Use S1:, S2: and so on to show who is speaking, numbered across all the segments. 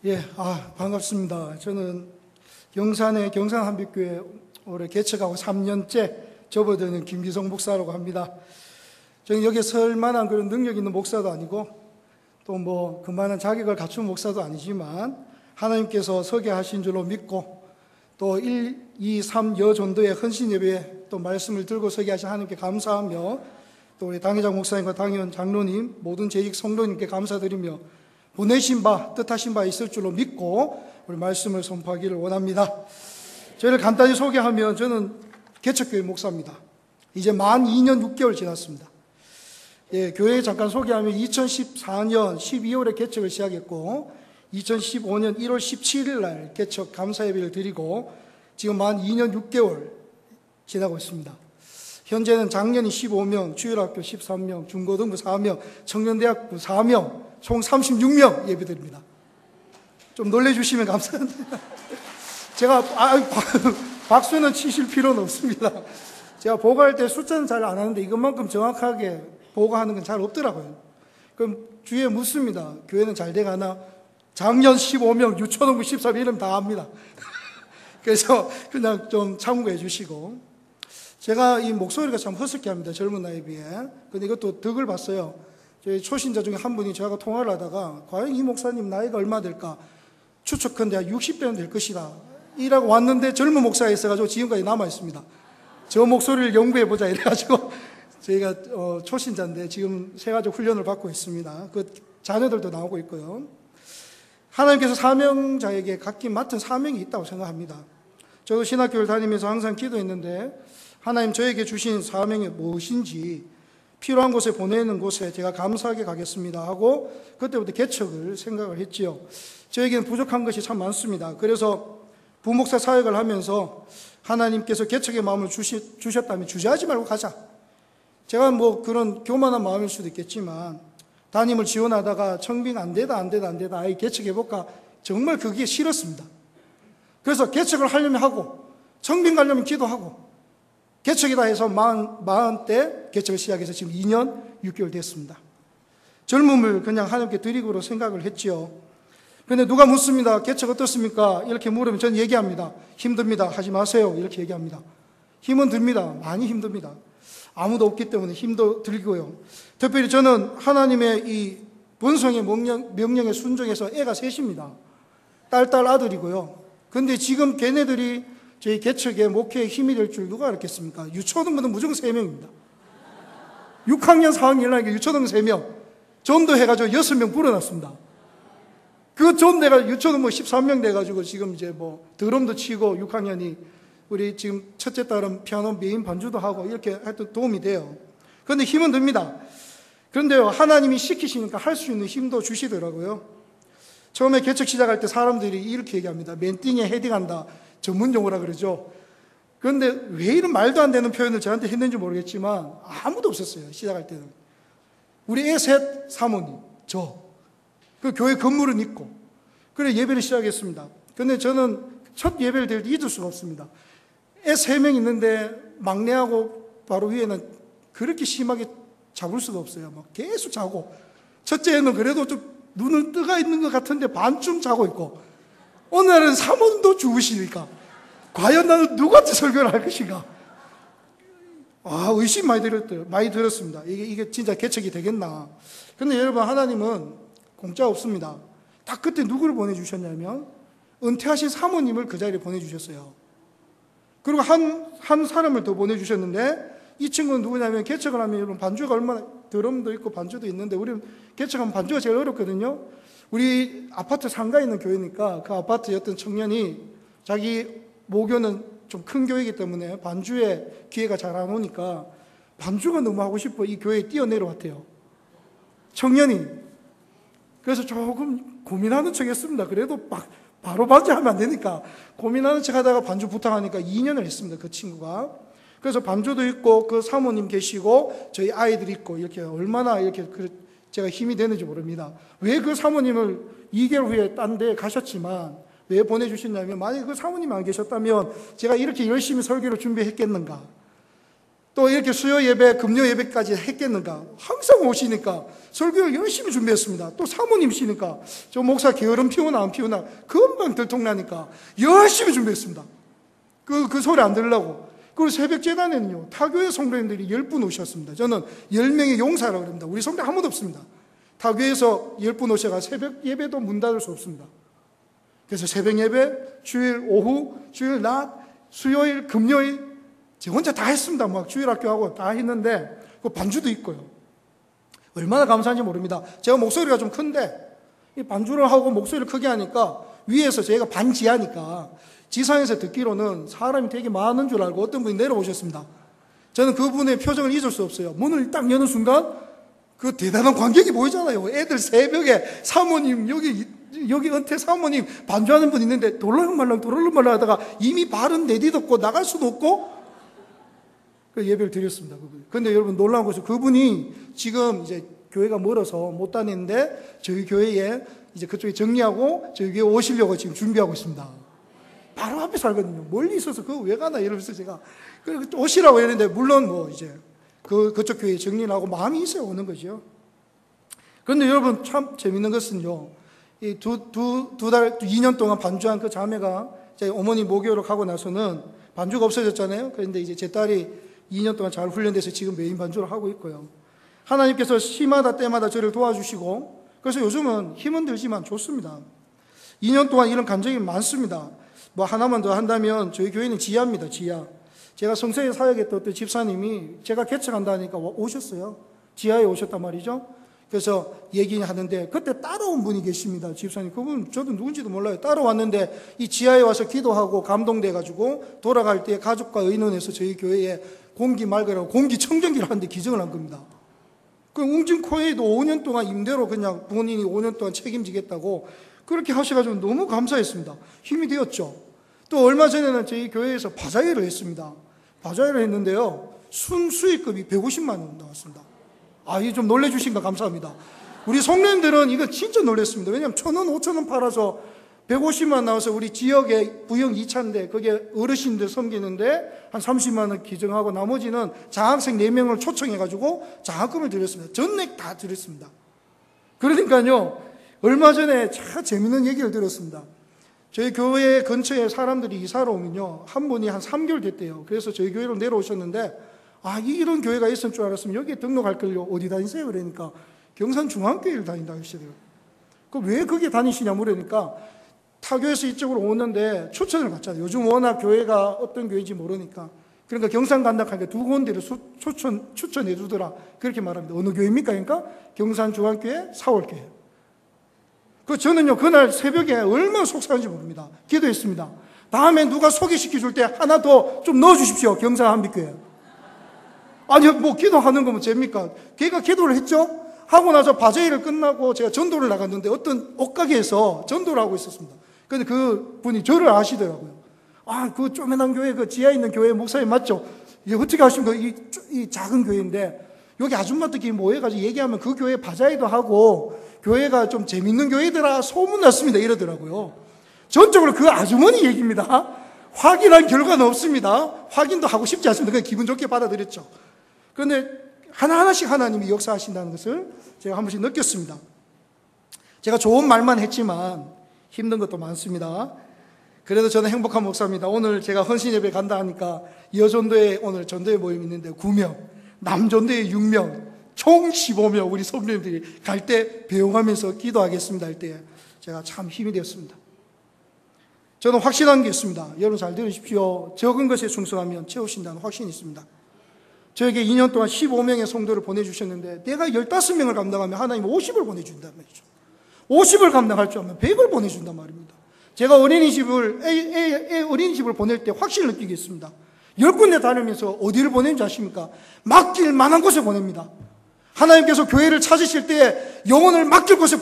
S1: 예, 반갑습니다. 저는 경산의 경산한빛교회 올해 개척하고 3년째 접어드는 김기성 목사라고 합니다. 저는 여기에 설 만한 그런 능력 있는 목사도 아니고 또 뭐 그만한 자격을 갖춘 목사도 아니지만 하나님께서 서게 하신 줄로 믿고 또 1, 2, 3 여전도의 헌신 예배에 또 말씀을 들고 서게 하신 하나님께 감사하며 또 우리 당회장 목사님과 당회원 장로님 모든 재직 성도님께 감사드리며 보내신 바, 뜻하신 바 있을 줄로 믿고 우리 말씀을 선포하기를 원합니다. 저희를 간단히 소개하면 저는 개척교회 목사입니다. 이제 만 2년 6개월 지났습니다. 예, 교회 잠깐 소개하면 2014년 12월에 개척을 시작했고 2015년 1월 17일 날 개척 감사 예배를 드리고 지금 만 2년 6개월 지나고 있습니다. 현재는 장년이 15명, 주일학교 13명, 중고등부 4명, 청년대학부 4명, 총 36명 예배드립니다. 좀 놀래주시면 감사합니다. 제가 박수는 치실 필요는 없습니다. 제가 보고할 때 숫자는 잘 안 하는데 이것만큼 정확하게 보고하는 건 잘 없더라고요. 그럼 주위에 묻습니다. 교회는 잘 돼가나? 작년 15명, 유초등부 13명 이름 다 합니다. 그래서 그냥 좀 참고해 주시고, 제가 이 목소리가 참 허스키 합니다. 젊은 나이에 비해. 근데 이것도 덕을 봤어요. 저희 초신자 중에 한 분이 저하고 통화를 하다가 과연 이 목사님 나이가 얼마 될까? 추측컨대 60대는 될 것이다. 이라고 왔는데 젊은 목사가 있어가지고 지금까지 남아있습니다. 저 목소리를 연구해보자 이래가지고 저희가 초신자인데 지금 세 가지 훈련을 받고 있습니다. 그 자녀들도 나오고 있고요. 하나님께서 사명자에게 각기 맡은 사명이 있다고 생각합니다. 저도 신학교를 다니면서 항상 기도했는데 하나님 저에게 주신 사명이 무엇인지 필요한 곳에 보내는 곳에 제가 감사하게 가겠습니다 하고 그때부터 개척을 생각을 했지요. 저에게는 부족한 것이 참 많습니다. 그래서 부목사 사역을 하면서 하나님께서 개척의 마음을 주셨다면 주저하지 말고 가자. 제가 뭐 그런 교만한 마음일 수도 있겠지만 담임을 지원하다가 청빙 안 되다 아이 개척해볼까 정말 그게 싫었습니다. 그래서 개척을 하려면 하고 청빙 가려면 기도하고 개척이다 해서 40대 개척을 시작해서 지금 2년 6개월 됐습니다. 젊음을 그냥 하나님께 드리고로 생각을 했지요. 그런데 누가 묻습니다. 개척 어떻습니까? 이렇게 물으면 저는 얘기합니다. 힘듭니다. 하지 마세요. 이렇게 얘기합니다. 힘은 듭니다. 많이 힘듭니다. 아무도 없기 때문에 힘도 들고요. 특별히 저는 하나님의 이 본성의 명령에 순종해서 애가 셋입니다. 딸 아들이고요. 근데 지금 걔네들이 저희 개척의 목회에 힘이 될 줄 누가 알았겠습니까? 유초등부는 무조건 3명입니다. 6학년, 4학년, 1학년 유초등 3명. 전도해가지고 6명 불어났습니다. 그 전대가 유초등부 13명 돼가지고 지금 이제 뭐 드럼도 치고 6학년이 우리 지금 첫째 딸은 피아노 메인 반주도 하고 이렇게 하여튼 도움이 돼요. 그런데 힘은 듭니다. 그런데요, 하나님이 시키시니까 할 수 있는 힘도 주시더라고요. 처음에 개척 시작할 때 사람들이 이렇게 얘기합니다. 맨띵에 헤딩한다. 전문 용어라 그러죠. 그런데 왜 이런 말도 안 되는 표현을 저한테 했는지 모르겠지만 아무도 없었어요. 시작할 때는. 우리 애 셋 사모님, 저. 그 교회 건물은 있고. 그래 예배를 시작했습니다. 그런데 저는 첫 예배를 드릴 때 잊을 수가 없습니다. 애 3명 있는데 막내하고 바로 위에는 그렇게 심하게 잡을 수가 없어요. 막 계속 자고. 첫째 애는 그래도 좀 눈을 뜨가 있는 것 같은데 반쯤 자고 있고. 어느 날은 사모님도 죽으시니까 과연 나는 누구한테 설교를 할 것인가? 의심 많이 들었습니다. 이게 진짜 개척이 되겠나? 근데 여러분, 하나님은 공짜 없습니다. 딱 그때 누구를 보내주셨냐면 은퇴하신 사모님을 그 자리에 보내주셨어요. 그리고 한 사람을 더 보내주셨는데 이 친구는 누구냐면 개척을 하면 여러분 반주가 얼마나 드럼도 있고 반주도 있는데 우리 개척하면 반주가 제일 어렵거든요. 우리 아파트 상가에 있는 교회니까 그 아파트의 어떤 청년이 자기 모교는 좀 큰 교회이기 때문에 반주에 기회가 잘 안 오니까 반주가 너무 하고 싶어 이 교회에 뛰어내려왔대요. 청년이. 그래서 조금 고민하는 척 했습니다. 그래도 바로 반주하면 안 되니까 고민하는 척 하다가 반주 부탁하니까 2년을 했습니다. 그 친구가. 그래서 반주도 있고 그 사모님 계시고 저희 아이들 있고 이렇게 얼마나 이렇게 제가 힘이 되는지 모릅니다. 왜 그 사모님을 2개월 후에 딴 데 가셨지만 왜 보내주셨냐면 만약에 그 사모님이 안 계셨다면 제가 이렇게 열심히 설교를 준비했겠는가? 또 이렇게 수요 예배, 금요 예배까지 했겠는가? 항상 오시니까 설교를 열심히 준비했습니다. 또 사모님이시니까 저 목사 게으름 피우나 안 피우나 금방 들통나니까 열심히 준비했습니다. 그 소리 안 들으려고. 그리고 새벽 재단에는요, 타교회 성도님들이 10분 오셨습니다. 저는 10명의 용사라고 합니다. 우리 성도 아무도 없습니다. 타교회에서 10분 오셔가 새벽 예배도 문 닫을 수 없습니다. 그래서 새벽 예배, 주일 오후, 주일 낮, 수요일, 금요일 제가 혼자 다 했습니다. 막 주일학교하고 다 했는데 그 반주도 있고요. 얼마나 감사한지 모릅니다. 제가 목소리가 좀 큰데 이 반주를 하고 목소리를 크게 하니까 위에서 저희가 반지하니까 지상에서 듣기로는 사람이 되게 많은 줄 알고 어떤 분이 내려오셨습니다. 저는 그분의 표정을 잊을 수 없어요. 문을 딱 여는 순간 그 대단한 관객이 보이잖아요. 애들 새벽에 사모님 여기 은퇴 사모님 반주하는 분 있는데 돌랑말랑 하다가 이미 발은 내디뎠고 나갈 수도 없고 그 예배를 드렸습니다. 그분. 근데 여러분 놀라운 것은 그분이 지금 이제 교회가 멀어서 못 다니는데 저희 교회에 이제 그쪽에 정리하고 저희 교회 오시려고 지금 준비하고 있습니다. 바로 앞에 살거든요. 멀리 있어서 그거 왜 가나 이러면서 제가 오시라고 했는데 물론 뭐 이제 그쪽 교회에 정리를 하고 마음이 있어야 오는 거죠. 그런데 여러분 참 재밌는 것은요. 이 2년 동안 반주한 그 자매가 제 어머니 모교로 가고 나서는 반주가 없어졌잖아요. 그런데 이제 제 딸이 2년 동안 잘 훈련돼서 지금 메인 반주를 하고 있고요. 하나님께서 시마다 때마다 저를 도와주시고 그래서 요즘은 힘은 들지만 좋습니다. 2년 동안 이런 감정이 많습니다. 뭐 하나만 더 한다면 저희 교회는 지하입니다. 지하. 제가 성서에 사역했던 어떤 집사님이 제가 개척한다니까 오셨어요. 지하에 오셨단 말이죠. 그래서 얘기하는데 그때 따라온 분이 계십니다. 집사님. 그분 저도 누군지도 몰라요. 따라왔는데 이 지하에 와서 기도하고 감동돼가지고 돌아갈 때 가족과 의논해서 저희 교회에 공기 맑으라고 공기청정기를 하는데 기증을 한 겁니다. 그 웅진코에도 5년 동안 임대로 그냥 본인이 5년 동안 책임지겠다고 그렇게 하셔가지고 너무 감사했습니다. 힘이 되었죠. 또 얼마 전에는 저희 교회에서 바자회를 했습니다. 바자회를 했는데요. 순수익금이 150만 원 나왔습니다. 이거 좀 놀래주신 거 감사합니다. 우리 성도님들은 이거 진짜 놀랐습니다. 왜냐하면 1,000원, 5,000원 팔아서 150만 나와서 우리 지역에 부영 2차인데 그게 어르신들 섬기는데 한 30만 원 기증하고 나머지는 장학생 4명을 초청해가지고 장학금을 드렸습니다. 전액 다 드렸습니다. 그러니까요. 얼마 전에 참 재밌는 얘기를 들었습니다. 저희 교회 근처에 사람들이 이사를 오면요. 한 분이 한 3개월 됐대요. 그래서 저희 교회로 내려오셨는데 이런 교회가 있을 줄 알았으면 여기에 등록할 걸요. 어디 다니세요? 그러니까 경산중앙교회를 다닌다 하시더라고요. 왜 거기 다니시냐 물으니까 타교에서 이쪽으로 오는데 추천을 받잖아요. 요즘 워낙 교회가 어떤 교회인지 모르니까. 그러니까 경산 간다 하니까 2군데를 추천해 주더라. 그렇게 말합니다. 어느 교회입니까? 그러니까 경산중앙교회, 사월교회. 저는요, 그날 새벽에 얼마나 속상한지 모릅니다. 기도했습니다. 다음에 누가 소개시켜 줄 때 하나 더 좀 넣어 주십시오. 경산한빛교회. 아니, 뭐 기도하는 거면 됩니까? 걔가 기도를 했죠? 하고 나서 바제회를 끝나고 제가 전도를 나갔는데 어떤 옷가게에서 전도를 하고 있었습니다. 근데 그 분이 저를 아시더라고요. 그 쪼매난 교회, 그 지하에 있는 교회 목사님 맞죠? 이게 어떻게 아십니까? 이 작은 교회인데, 여기 아줌마들끼리 모여가지고 얘기하면 그 교회 바자회도 하고, 교회가 좀 재밌는 교회더라, 소문났습니다. 이러더라고요. 전적으로 그 아주머니 얘기입니다. 확인한 결과는 없습니다. 확인도 하고 싶지 않습니다. 그냥 기분 좋게 받아들였죠. 그런데 하나하나씩 하나님이 역사하신다는 것을 제가 한 번씩 느꼈습니다. 제가 좋은 말만 했지만 힘든 것도 많습니다. 그래도 저는 행복한 목사입니다. 오늘 제가 헌신예배 간다 하니까 여전도에 오늘 전도회 모임이 있는데 9명, 남전도에 6명, 총 15명 우리 성도님들이 갈 때 배웅하면서 기도하겠습니다 할 때 제가 참 힘이 되었습니다. 저는 확신한 게 있습니다. 여러분 잘 들으십시오. 적은 것에 충성하면 채우신다는 확신이 있습니다. 저에게 2년 동안 15명의 성도를 보내주셨는데 내가 15명을 감당하면 하나님 50을 보내준단 말이죠. 50을 감당할 줄 알면 100을 보내준단 말입니다. 제가 어린이집을 보낼 때 확신을 느끼게 했습니다. 10군데 다니면서 어디를 보내는지 아십니까? 맡길 만한 곳에 보냅니다. 하나님께서 교회를 찾으실 때 영혼을 맡길 곳에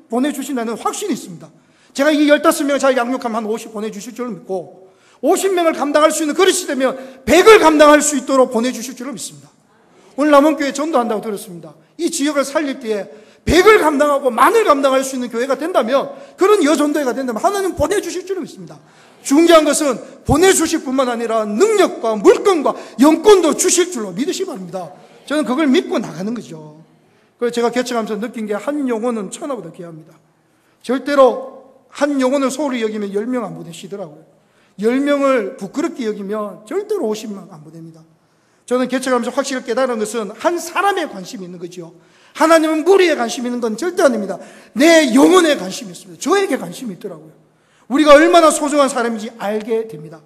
S1: 보내주신다는 확신이 있습니다. 제가 이 15명을 잘 양육하면 한 50 보내주실 줄 믿고 50명을 감당할 수 있는 그릇이 되면 100을 감당할 수 있도록 보내주실 줄을 믿습니다. 오늘 남원교회 전도한다고 들었습니다. 이 지역을 살릴 때에 100을 감당하고 10,000을 감당할 수 있는 교회가 된다면, 그런 여전도회가 된다면 하나님 보내주실 줄을 믿습니다. 중요한 것은 보내주실 뿐만 아니라 능력과 물건과 영권도 주실 줄로 믿으시기 바랍니다. 저는 그걸 믿고 나가는 거죠. 그래서 제가 개척하면서 느낀 게 한 영혼은 천하보다 귀합니다. 절대로 한 영혼을 소홀히 여기면 10명 안 보내시더라고요. 10명을 부끄럽게 여기면 절대로 50명 안 보냅니다. 저는 개척하면서 확실히 깨달은 것은 한 사람에 관심이 있는 거죠. 하나님은 무리에 관심이 있는 건 절대 아닙니다. 내 영혼에 관심이 있습니다. 저에게 관심이 있더라고요. 우리가 얼마나 소중한 사람인지 알게 됩니다.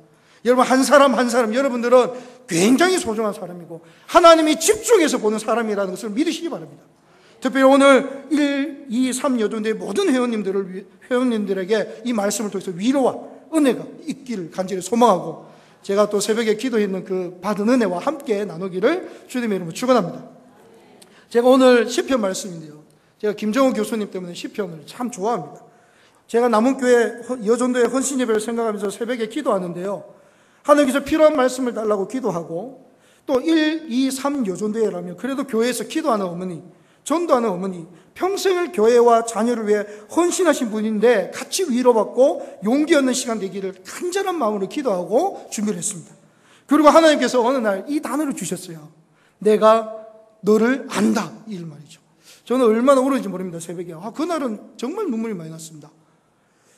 S1: 여러분, 한 사람 한 사람, 여러분들은 굉장히 소중한 사람이고 하나님이 집중해서 보는 사람이라는 것을 믿으시기 바랍니다. 특별히 오늘 1, 2, 3 여전도의 모든 회원님들에게 이 말씀을 통해서 위로와 은혜가 있기를 간절히 소망하고, 제가 또 새벽에 기도했는 그 받은 은혜와 함께 나누기를 주님의 이름으로 축원합니다. 제가 오늘 시편 말씀인데요, 제가 김정우 교수님 때문에 시편을 참 좋아합니다. 제가 남은교회 여전도의 헌신 예배를 생각하면서 새벽에 기도하는데요, 하나님께서 필요한 말씀을 달라고 기도하고, 또 1, 2, 3 여전도회라면 그래도 교회에서 기도하는 어머니, 전도하는 어머니, 평생을 교회와 자녀를 위해 헌신하신 분인데 같이 위로받고 용기 얻는 시간 되기를 간절한 마음으로 기도하고 준비를 했습니다. 그리고 하나님께서 어느 날 이 단어를 주셨어요. 내가 너를 안다, 이 말이죠. 저는 얼마나 울었는지 모릅니다, 새벽에. 그날은 정말 눈물이 많이 났습니다.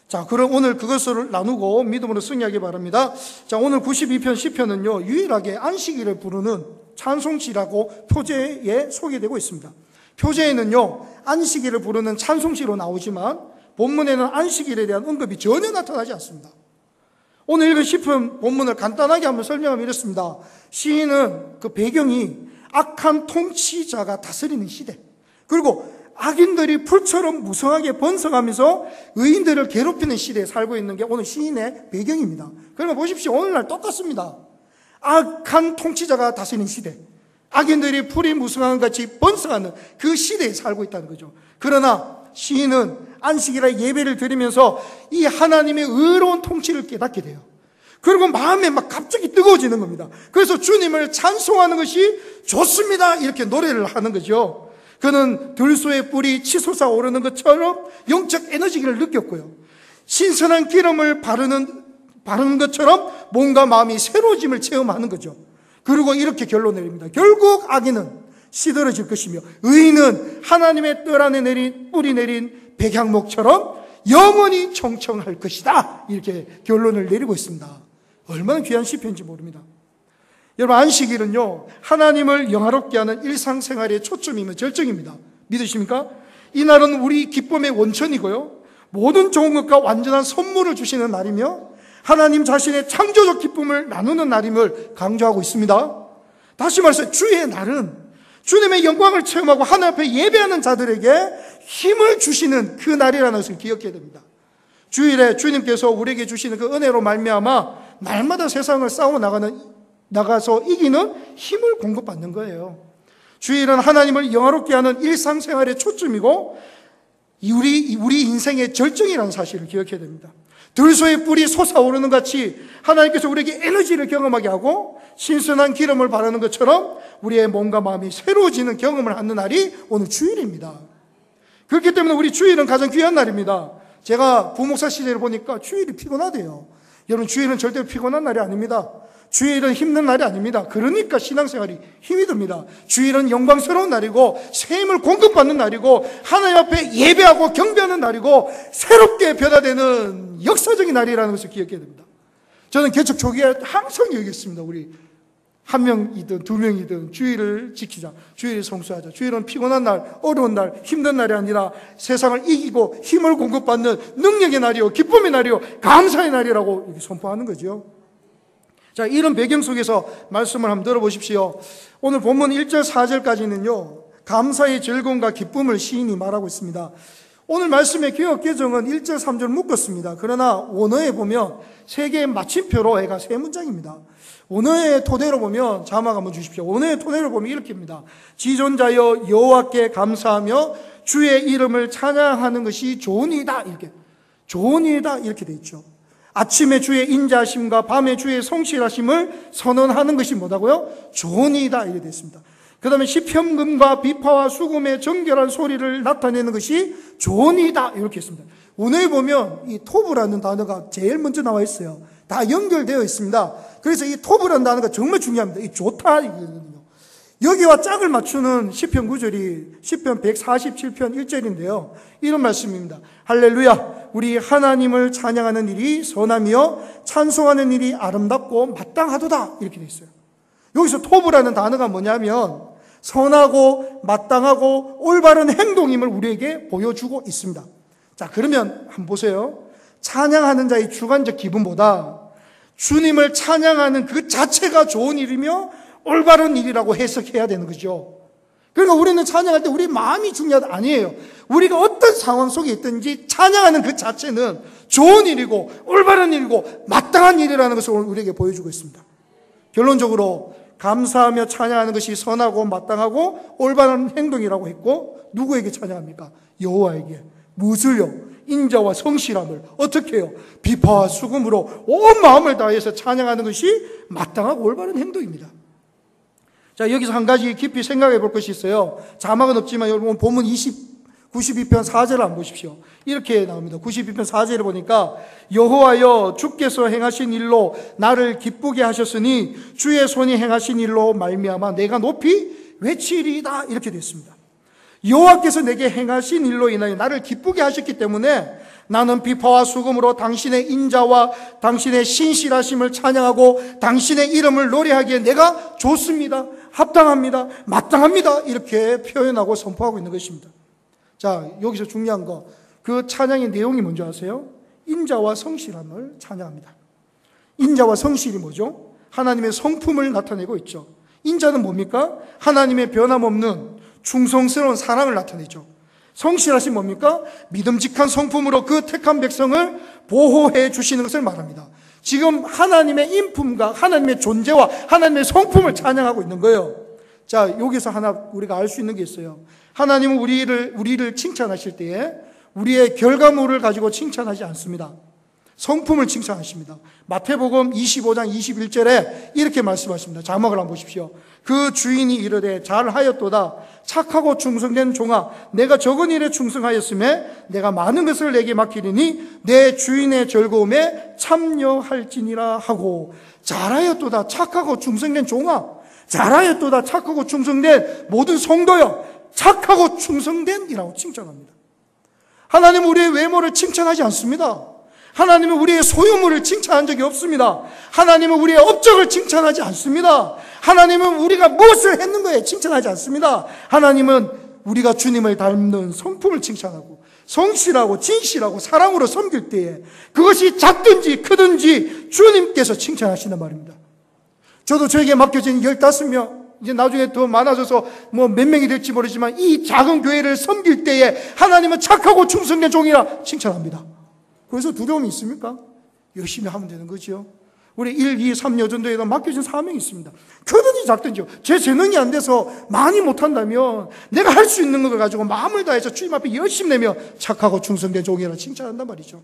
S1: 자, 그럼 오늘 그것을 나누고 믿음으로 승리하기 바랍니다. 자, 오늘 92편 시편은요, 유일하게 안식일을 부르는 찬송시라고 표제에 소개되고 있습니다. 표제에는요, 안식일을 부르는 찬송시로 나오지만 본문에는 안식일에 대한 언급이 전혀 나타나지 않습니다. 오늘 읽은 시편 본문을 간단하게 한번 설명하면 이렇습니다. 시인은 그 배경이 악한 통치자가 다스리는 시대, 그리고 악인들이 풀처럼 무성하게 번성하면서 의인들을 괴롭히는 시대에 살고 있는 게 오늘 시인의 배경입니다. 그러면 보십시오, 오늘날 똑같습니다. 악한 통치자가 다스리는 시대, 악인들이 풀이 무성한 같이 번성하는 그 시대에 살고 있다는 거죠. 그러나 시인은 안식일에 예배를 드리면서 이 하나님의 의로운 통치를 깨닫게 돼요. 그리고 마음에 막 갑자기 뜨거워지는 겁니다. 그래서 주님을 찬송하는 것이 좋습니다, 이렇게 노래를 하는 거죠. 그는 들소의 뿔이 치솟아 오르는 것처럼 영적 에너지를 느꼈고요, 신선한 기름을 바르는 것처럼 몸과 마음이 새로워짐을 체험하는 거죠. 그리고 이렇게 결론 내립니다. 결국 악인은 시들어질 것이며 의인은 하나님의 뜰 안에 뿌리 내린 백향목처럼 영원히 청청할 것이다, 이렇게 결론을 내리고 있습니다. 얼마나 귀한 시편인지 모릅니다. 여러분, 안식일은요, 하나님을 영화롭게 하는 일상생활의 초점이며 절정입니다. 믿으십니까? 이날은 우리 기쁨의 원천이고요, 모든 좋은 것과 완전한 선물을 주시는 날이며 하나님 자신의 창조적 기쁨을 나누는 날임을 강조하고 있습니다. 다시 말해서 주의 날은 주님의 영광을 체험하고 하나님 앞에 예배하는 자들에게 힘을 주시는 그 날이라는 것을 기억해야 됩니다. 주일에 주님께서 우리에게 주시는 그 은혜로 말미암아 날마다 세상을 나가서 이기는 힘을 공급받는 거예요. 주일은 하나님을 영화롭게 하는 일상생활의 초점이고 우리 인생의 절정이라는 사실을 기억해야 됩니다. 들소의 뿔이 솟아오르는 같이 하나님께서 우리에게 에너지를 경험하게 하고 신선한 기름을 바르는 것처럼 우리의 몸과 마음이 새로워지는 경험을 하는 날이 오늘 주일입니다. 그렇기 때문에 우리 주일은 가장 귀한 날입니다. 제가 부목사 시절을 보니까 주일이 피곤하대요. 여러분, 주일은 절대로 피곤한 날이 아닙니다. 주일은 힘든 날이 아닙니다. 그러니까 신앙생활이 힘이 듭니다. 주일은 영광스러운 날이고 새 힘을 공급받는 날이고 하나님 앞에 예배하고 경배하는 날이고 새롭게 변화되는 역사적인 날이라는 것을 기억해야 됩니다. 저는 개척 초기에 항상 얘기했습니다. 우리 한 명이든 두 명이든 주일을 지키자, 주일을 성수하자. 주일은 피곤한 날, 어려운 날, 힘든 날이 아니라 세상을 이기고 힘을 공급받는 능력의 날이요, 기쁨의 날이요, 감사의 날이라고 이렇게 선포하는 거죠. 자, 이런 배경 속에서 말씀을 한번 들어보십시오. 오늘 본문 1절 4절까지는요, 감사의 즐거움과 기쁨을 시인이 말하고 있습니다. 오늘 말씀의 개역 개정은 1절 3절 묶었습니다. 그러나 원어에 보면 세 개의 마침표로 애가 세 문장입니다. 원어의 토대로 보면, 자막 한번 주십시오. 원어의 토대로 보면 이렇게입니다. 지존자여 여호와께 감사하며 주의 이름을 찬양하는 것이 좋으니이다, 이렇게 좋으니이다 이렇게 돼 있죠. 아침에 주의 인자하심과 밤에 주의 성실하심을 선언하는 것이 뭐다고요? 좋으니이다, 이렇게 되어 있습니다. 그 다음에 시편금과 비파와 수금의 정결한 소리를 나타내는 것이 좋으니다. 이렇게 했습니다. 오늘 보면 이 토브라는 단어가 제일 먼저 나와 있어요. 다 연결되어 있습니다. 그래서 이 토브라는 단어가 정말 중요합니다. 이 좋다 이거거든요. 여기와 짝을 맞추는 시편 구절이 시편 147편 1절인데요. 이런 말씀입니다. 할렐루야, 우리 하나님을 찬양하는 일이 선하며 찬송하는 일이 아름답고 마땅하도다. 이렇게 되어 있어요. 여기서 토브라는 단어가 뭐냐면 선하고 마땅하고 올바른 행동임을 우리에게 보여주고 있습니다. 자, 그러면 한번 보세요. 찬양하는 자의 주관적 기분보다 주님을 찬양하는 그 자체가 좋은 일이며 올바른 일이라고 해석해야 되는 거죠. 그러니까 우리는 찬양할 때 우리 마음이 중요하다 아니에요. 우리가 어떤 상황 속에 있든지 찬양하는 그 자체는 좋은 일이고 올바른 일이고 마땅한 일이라는 것을 우리에게 보여주고 있습니다. 결론적으로 감사하며 찬양하는 것이 선하고 마땅하고 올바른 행동이라고 했고, 누구에게 찬양합니까? 여호와에게. 무엇을요? 인자와 성실함을. 어떻게 해요? 비파와 수금으로 온 마음을 다해서 찬양하는 것이 마땅하고 올바른 행동입니다. 자, 여기서 한 가지 깊이 생각해 볼 것이 있어요. 자막은 없지만 여러분 본문 92편 4절을 한번 보십시오. 이렇게 나옵니다. 92편 4절을 보니까 여호와여, 주께서 행하신 일로 나를 기쁘게 하셨으니 주의 손이 행하신 일로 말미암아 내가 높이 외치리이다. 이렇게 됐습니다. 여호와께서 내게 행하신 일로 인하여 나를 기쁘게 하셨기 때문에 나는 비파와 수금으로 당신의 인자와 당신의 신실하심을 찬양하고 당신의 이름을 노래하기에 내가 좋습니다, 합당합니다, 마땅합니다, 이렇게 표현하고 선포하고 있는 것입니다. 자, 여기서 중요한 거, 그 찬양의 내용이 뭔지 아세요? 인자와 성실함을 찬양합니다. 인자와 성실이 뭐죠? 하나님의 성품을 나타내고 있죠. 인자는 뭡니까? 하나님의 변함없는 충성스러운 사랑을 나타내죠. 성실하신 뭡니까? 믿음직한 성품으로 그 택한 백성을 보호해 주시는 것을 말합니다. 지금 하나님의 인품과 하나님의 존재와 하나님의 성품을 찬양하고 있는 거예요. 자, 여기서 하나 우리가 알 수 있는 게 있어요. 하나님은 우리를 칭찬하실 때에 우리의 결과물을 가지고 칭찬하지 않습니다. 성품을 칭찬하십니다. 마태복음 25장 21절에 이렇게 말씀하십니다. 자막을 한번 보십시오. 그 주인이 이르되 잘하였도다 착하고 충성된 종아, 내가 적은 일에 충성하였음에 내가 많은 것을 내게 맡기리니 내 주인의 즐거움에 참여할지니라 하고, 잘하였도다 착하고 충성된 종아, 잘하였도다 착하고 충성된 모든 성도여, 착하고 충성된이라고 칭찬합니다. 하나님은 우리의 외모를 칭찬하지 않습니다. 하나님은 우리의 소유물을 칭찬한 적이 없습니다. 하나님은 우리의 업적을 칭찬하지 않습니다. 하나님은 우리가 무엇을 했는가에 칭찬하지 않습니다. 하나님은 우리가 주님을 닮는 성품을 칭찬하고 성실하고 진실하고 사랑으로 섬길 때에 그것이 작든지 크든지 주님께서 칭찬하시는 말입니다. 저도 저에게 맡겨진 15명, 이제 나중에 더 많아져서 뭐 몇 명이 될지 모르지만 이 작은 교회를 섬길 때에 하나님은 착하고 충성된 종이라 칭찬합니다. 그래서 두려움이 있습니까? 열심히 하면 되는 거죠. 우리 1, 2, 3 여전도에도 맡겨진 사명이 있습니다. 크든지 작든지 제 재능이 안 돼서 많이 못한다면 내가 할 수 있는 걸 가지고 마음을 다해서 주님 앞에 열심히 내며 착하고 충성된 종이라 칭찬한단 말이죠.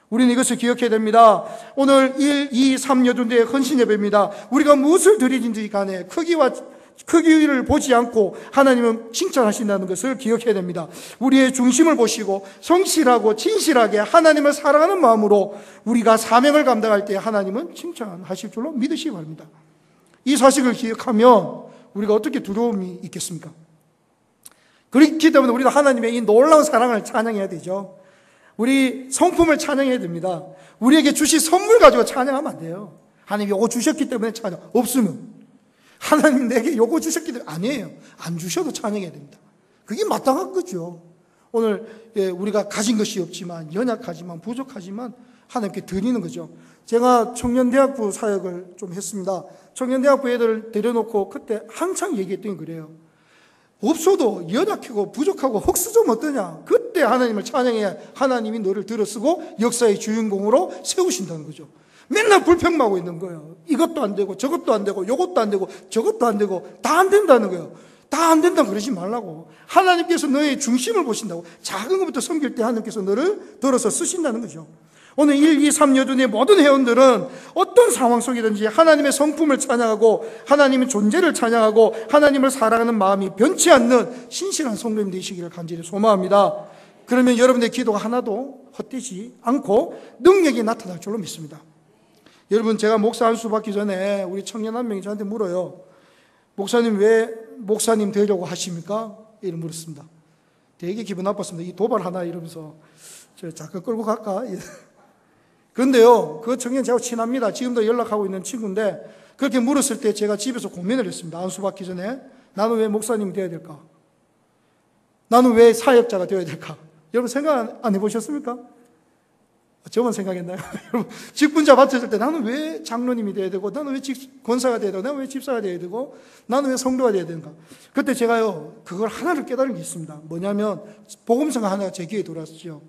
S1: 우리는 이것을 기억해야 됩니다. 오늘 1, 2, 3 여전도의 헌신 예배입니다. 우리가 무엇을 드리든지 간에 크기를 보지 않고 하나님은 칭찬하신다는 것을 기억해야 됩니다. 우리의 중심을 보시고 성실하고 진실하게 하나님을 사랑하는 마음으로 우리가 사명을 감당할 때 하나님은 칭찬하실 줄로 믿으시기 바랍니다. 이 사실을 기억하면 우리가 어떻게 두려움이 있겠습니까? 그렇기 때문에 우리가 하나님의 이 놀라운 사랑을 찬양해야 되죠. 우리 성품을 찬양해야 됩니다. 우리에게 주신 선물 가지고 찬양하면 안 돼요. 하나님 요거 주셨기 때문에 찬양. 없으면 하나님 내게 요거 주셨기 때문에 아니에요. 안 주셔도 찬양해야 됩니다. 그게 마땅한 거죠. 오늘 우리가 가진 것이 없지만 연약하지만 부족하지만 하나님께 드리는 거죠. 제가 청년대학부 사역을 좀 했습니다. 청년대학부 애들 데려놓고 그때 항상 얘기했던 게 그래요. 없어도 연약하고 부족하고 혹시 좀 어떠냐, 그때 하나님을 찬양해야 하나님이 너를 들어쓰고 역사의 주인공으로 세우신다는 거죠. 맨날 불평하고 있는 거예요. 이것도 안 되고 저것도 안 되고 요것도 안 되고 저것도 안 되고 다 안 된다는 거예요. 다 안 된다 그러지 말라고. 하나님께서 너의 중심을 보신다고. 작은 것부터 섬길 때 하나님께서 너를 들어서 쓰신다는 거죠. 오늘 1, 2, 3여든의 모든 회원들은 어떤 상황 속이든지 하나님의 성품을 찬양하고 하나님의 존재를 찬양하고 하나님을 사랑하는 마음이 변치 않는 신실한 성도님 되시기를 간절히 소망합니다. 그러면 여러분의 기도가 하나도 헛되지 않고 능력이 나타날 줄로 믿습니다. 여러분, 제가 목사 안수 받기 전에 우리 청년 한 명이 저한테 물어요. 목사님, 왜 목사님 되려고 하십니까? 이렇게 물었습니다. 되게 기분 나빴습니다. 이 도발 하나 이러면서 저 잠깐 끌고 갈까? 그런데요, 그 청년 저하고 친합니다. 지금도 연락하고 있는 친구인데 그렇게 물었을 때 제가 집에서 고민을 했습니다. 안수 받기 전에 나는 왜 목사님이 되어야 될까? 나는 왜 사역자가 되어야 될까? 여러분 생각 안 해보셨습니까? 저만 생각했나요? 여러분, 직분자 맡았을 때 나는 왜 장로님이 되어야 되고, 나는 왜 권사가 되어야 되고, 나는 왜 집사가 되어야 되고, 나는 왜 성도가 되어야 되는가? 그때 제가요, 그걸 하나를 깨달은 게 있습니다. 뭐냐면, 복음서가 하나가 제 귀에 들어왔죠.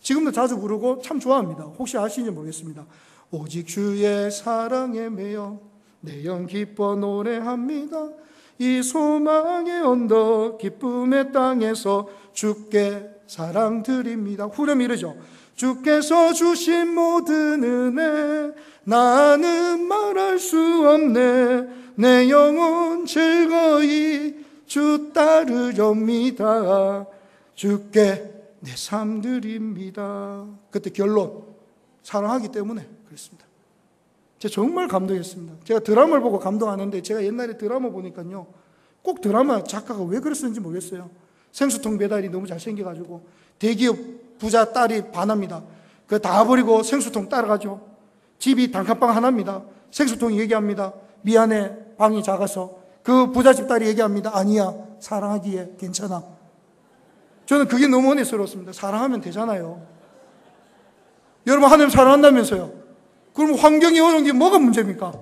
S1: 지금도 자주 부르고 참 좋아합니다. 혹시 아시는지 모르겠습니다. 오직 주의 사랑에 매여 내 영 기뻐 노래합니다. 이 소망의 언덕 기쁨의 땅에서 주께 사랑 드립니다. 후렴이 이러죠. 주께서 주신 모든 은혜 나는 말할 수 없네. 내 영혼 즐거이 주 따르렵니다. 주께 내 삶 드립니다. 그때 결론, 사랑하기 때문에 그랬습니다. 제가 정말 감동했습니다. 제가 드라마를 보고 감동하는데 제가 옛날에 드라마 보니까요, 꼭 드라마 작가가 왜 그랬는지 모르겠어요. 생수통 배달이 너무 잘생겨가지고 대기업 부자 딸이 반합니다. 그거 다 버리고 생수통 따라가죠. 집이 단칸방 하나입니다. 생수통이 얘기합니다. 미안해, 방이 작아서. 그 부잣집 딸이 얘기합니다. 아니야, 사랑하기에 괜찮아. 저는 그게 너무 은혜스러웠습니다. 사랑하면 되잖아요. 여러분, 하나님 사랑한다면서요. 그럼 환경이 어려운 게 뭐가 문제입니까?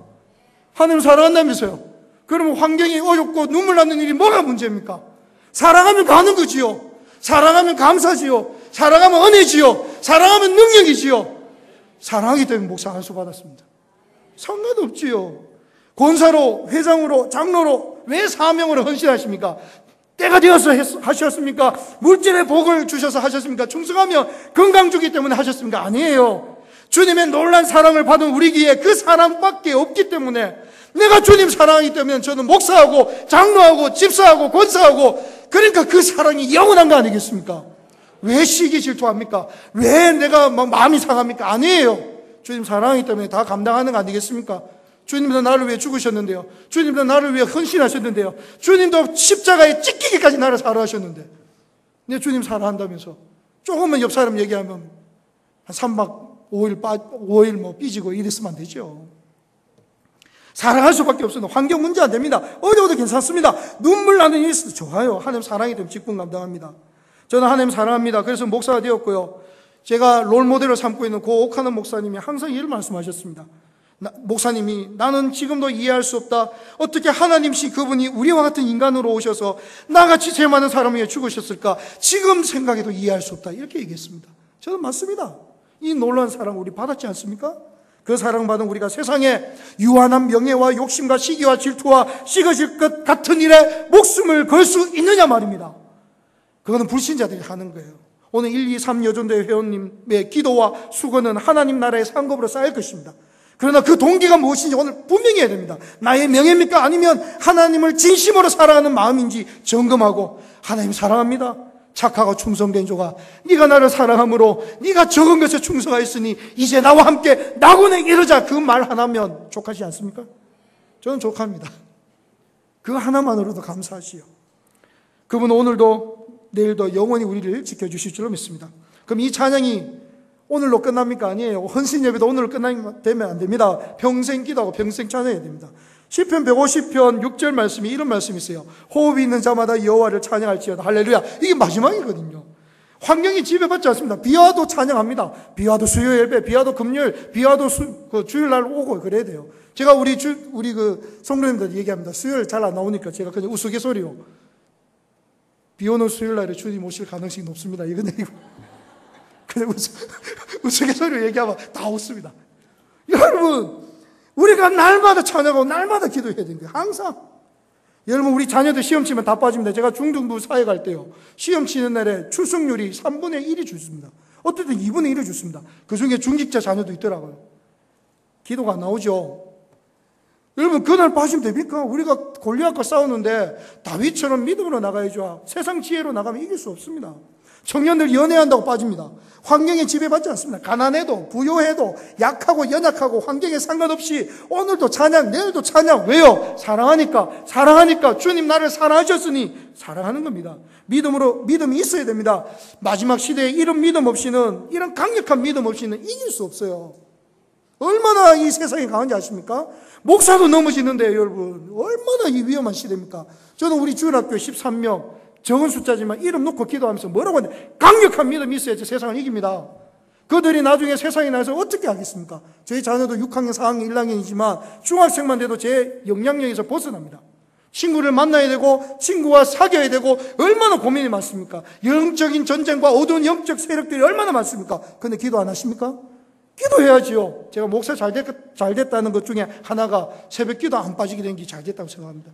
S1: 하나님 사랑한다면서요. 그러면 환경이 어렵고 눈물 나는 일이 뭐가 문제입니까? 사랑하면 가는 거지요. 사랑하면 감사지요. 사랑하면 은혜지요. 사랑하면 능력이지요. 사랑하기 때문에 목사 안수 받았습니다. 상관없지요. 권사로, 회장으로, 장로로 왜 사명으로 헌신하십니까? 때가 되어서 하셨습니까? 물질의 복을 주셔서 하셨습니까? 충성하며 건강 주기 때문에 하셨습니까? 아니에요. 주님의 놀란 사랑을 받은 우리 귀에 그 사랑밖에 없기 때문에, 내가 주님 사랑하기 때문에 저는 목사하고 장로하고 집사하고 권사하고, 그러니까 그 사랑이 영원한 거 아니겠습니까? 왜 시기 질투합니까? 왜 내가 마음이 상합니까? 아니에요. 주님 사랑하기 때문에 다 감당하는 거 아니겠습니까? 주님도 나를 위해 죽으셨는데요. 주님도 나를 위해 헌신하셨는데요. 주님도 십자가에 찢기기까지 나를 사랑하셨는데, 내 주님 사랑한다면서 조금만 옆 사람 얘기하면 한 3박 5일 뭐 삐지고 이랬으면 안 되죠. 사랑할 수밖에 없습니다. 환경 문제 안 됩니다. 어려워도 괜찮습니다. 눈물 나는 일이 있어도 좋아요. 하나님 사랑이 되면 직분 감당합니다. 저는 하나님 사랑합니다. 그래서 목사가 되었고요. 제가 롤모델을 삼고 있는 고 옥하는 목사님이 항상 이런 말씀하셨습니다. 목사님이, 나는 지금도 이해할 수 없다. 어떻게 하나님씨 그분이 우리와 같은 인간으로 오셔서 나같이 죄 많은 사람을 위해 죽으셨을까? 지금 생각해도 이해할 수 없다. 이렇게 얘기했습니다. 저는 맞습니다. 이 놀라운 사랑 우리 받았지 않습니까? 그 사랑받은 우리가 세상에 유한한 명예와 욕심과 시기와 질투와 씻어질 것 같은 일에 목숨을 걸 수 있느냐 말입니다. 그거는 불신자들이 하는 거예요. 오늘 1, 2, 3 여전대 회원님의 기도와 수고는 하나님 나라의 상급으로 쌓일 것입니다. 그러나 그 동기가 무엇인지 오늘 분명히 해야 됩니다. 나의 명예입니까? 아니면 하나님을 진심으로 사랑하는 마음인지 점검하고, 하나님 사랑합니다. 착하고 충성된 조가, 네가 나를 사랑함으로 네가 적은 것에 충성하였으니 이제 나와 함께 낙원에 이르자. 그 말 하나면 족하지 않습니까? 저는 족합니다. 그 하나만으로도 감사하시오. 그분 오늘도 내일도 영원히 우리를 지켜주실 줄로 믿습니다. 그럼 이 찬양이 오늘로 끝납니까? 아니에요. 헌신 예배도 오늘로 끝나면 안 됩니다. 평생 기도하고 평생 찬양해야 됩니다. 시편 150편 6절 말씀이 이런 말씀이 있어요. 호흡이 있는 자마다 여호와를 찬양할지어다. 할렐루야. 이게 마지막이거든요. 환경이 지배받지 않습니다. 비 와도 찬양합니다. 비 와도 수요 예배, 비 와도 금요일, 비 와도 주일날 오고 그래야 돼요. 제가 우리 그 성도님들 얘기합니다. 수요일 잘 안 나오니까 제가 그냥 우스갯소리로, 비 오는 수요일날에 주님 오실 가능성이 높습니다. 이건 얘기고. 그냥 우스갯소리로 얘기하면 다 웃습니다. 여러분, 우리가 날마다 찬양하고 날마다 기도해야 되는 거예요. 항상. 여러분, 우리 자녀들 시험 치면 다 빠집니다. 제가 중등부 사회 갈 때요, 시험 치는 날에 출석률이 3분의 1이 줄습니다. 어떨 때 2분의 1을 줬습니다. 그 중에 중직자 자녀도 있더라고요. 기도가 안 나오죠. 여러분, 그날 빠지면 됩니까? 우리가 골리앗과 싸우는데 다윗처럼 믿음으로 나가야죠. 세상 지혜로 나가면 이길 수 없습니다. 청년들 연애한다고 빠집니다. 환경에 지배받지 않습니다. 가난해도 부요해도 약하고 연약하고 환경에 상관없이 오늘도 찬양, 내일도 찬양. 왜요? 사랑하니까 주님 나를 사랑하셨으니 사랑하는 겁니다. 믿음이 있어야 됩니다. 마지막 시대에 이런 믿음 없이는, 이런 강력한 믿음 없이는 이길 수 없어요. 얼마나 이 세상이 강한지 아십니까? 목사도 넘어지는데요, 여러분. 얼마나 이 위험한 시대입니까? 저는 우리 주일학교 13명, 적은 숫자지만 이름 놓고 기도하면서 뭐라고 하는데, 강력한 믿음이 있어야지 세상을 이깁니다. 그들이 나중에 세상에 나와서 어떻게 하겠습니까? 저희 자녀도 6학년, 4학년, 1학년이지만 중학생만 돼도 제 영향력에서 벗어납니다. 친구를 만나야 되고 친구와 사귀어야 되고 얼마나 고민이 많습니까? 영적인 전쟁과 어두운 영적 세력들이 얼마나 많습니까? 근데 기도 안 하십니까? 기도해야지요. 제가 목사 잘 됐다는 것 중에 하나가 새벽 기도 안 빠지게 된 게 잘 됐다고 생각합니다.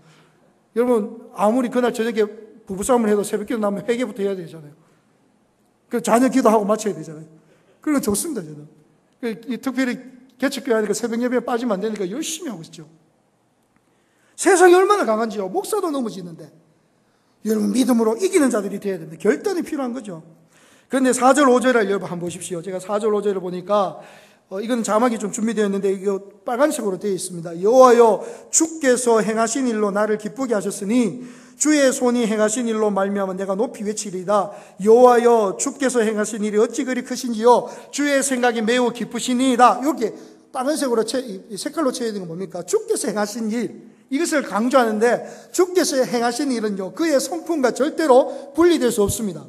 S1: 여러분, 아무리 그날 저녁에 부부싸움을 해도 새벽 기도 나면 회개부터 해야 되잖아요. 그 자녀 기도하고 마쳐야 되잖아요. 그런 거 좋습니다, 저는. 특별히 개척교회 하니까 새벽 예배에 빠지면 안 되니까 열심히 하고 있죠. 세상이 얼마나 강한지요. 목사도 넘어지는데. 여러분, 믿음으로 이기는 자들이 되어야 됩니다. 결단이 필요한 거죠. 그런데 4절, 5절을 여러분 한번 보십시오. 제가 4절, 5절을 보니까 이건 자막이 좀 준비되어 있는데 이거 빨간색으로 되어 있습니다. 여호와여 주께서 행하신 일로 나를 기쁘게 하셨으니 주의 손이 행하신 일로 말미암아 내가 높이 외치리이다. 여호와여 주께서 행하신 일이 어찌 그리 크신지요 주의 생각이 매우 기쁘시니이다. 이렇게 빨간색으로 색깔로 채워야 되는 건 뭡니까? 주께서 행하신 일, 이것을 강조하는데 주께서 행하신 일은요 그의 성품과 절대로 분리될 수 없습니다.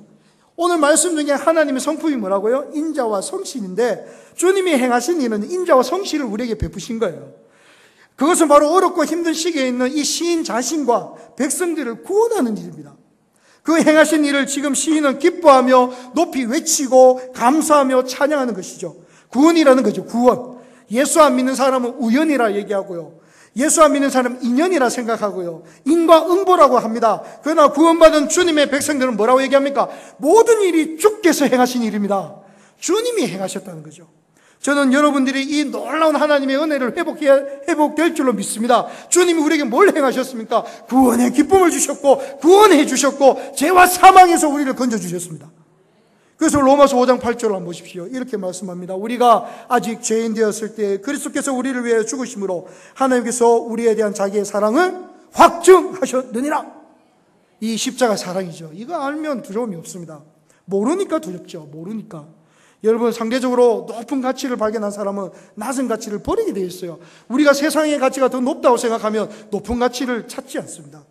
S1: 오늘 말씀 중에 하나님의 성품이 뭐라고요? 인자와 성실인데 주님이 행하신 일은 인자와 성실을 우리에게 베푸신 거예요. 그것은 바로 어렵고 힘든 시기에 있는 이 시인 자신과 백성들을 구원하는 일입니다. 그 행하신 일을 지금 시인은 기뻐하며 높이 외치고 감사하며 찬양하는 것이죠. 구원이라는 거죠. 구원. 예수 안 믿는 사람은 우연이라 얘기하고요. 예수 안 믿는 사람은 인연이라 생각하고요. 인과응보라고 합니다. 그러나 구원받은 주님의 백성들은 뭐라고 얘기합니까? 모든 일이 주께서 행하신 일입니다. 주님이 행하셨다는 거죠. 저는 여러분들이 이 놀라운 하나님의 은혜를 회복될 줄로 믿습니다. 주님이 우리에게 뭘 행하셨습니까? 구원의 기쁨을 주셨고 구원해 주셨고 죄와 사망에서 우리를 건져주셨습니다. 그래서 로마서 5장 8절을 한번 보십시오. 이렇게 말씀합니다. 우리가 아직 죄인 되었을 때 그리스도께서 우리를 위하여 죽으심으로 하나님께서 우리에 대한 자기의 사랑을 확증하셨느니라. 이 십자가 사랑이죠. 이거 알면 두려움이 없습니다. 모르니까 두렵죠. 모르니까. 여러분, 상대적으로 높은 가치를 발견한 사람은 낮은 가치를 버리게 되어 있어요. 우리가 세상의 가치가 더 높다고 생각하면 높은 가치를 찾지 않습니다.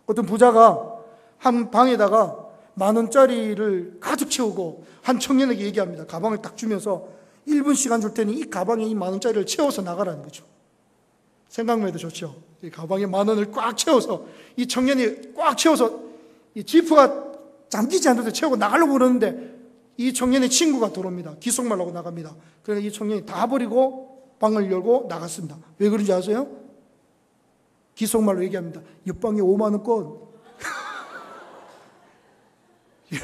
S1: 어떤 부자가 한 방에다가 10,000원짜리를 가득 채우고 한 청년에게 얘기합니다. 가방을 딱 주면서 1분 시간 줄 테니 이 가방에 이 10,000원짜리를 채워서 나가라는 거죠. 생각만 해도 좋죠. 이 가방에 10,000원을 꽉 채워서 이 청년이 꽉 채워서 이 지프가 잠기지 않는데 채우고 나가려고 그러는데 이 청년의 친구가 들어옵니다. 기속말로 하고 나갑니다. 그래서 이 청년이 다 버리고 방을 열고 나갔습니다. 왜 그런지 아세요? 기속말로 얘기합니다. 옆방에 5만원권.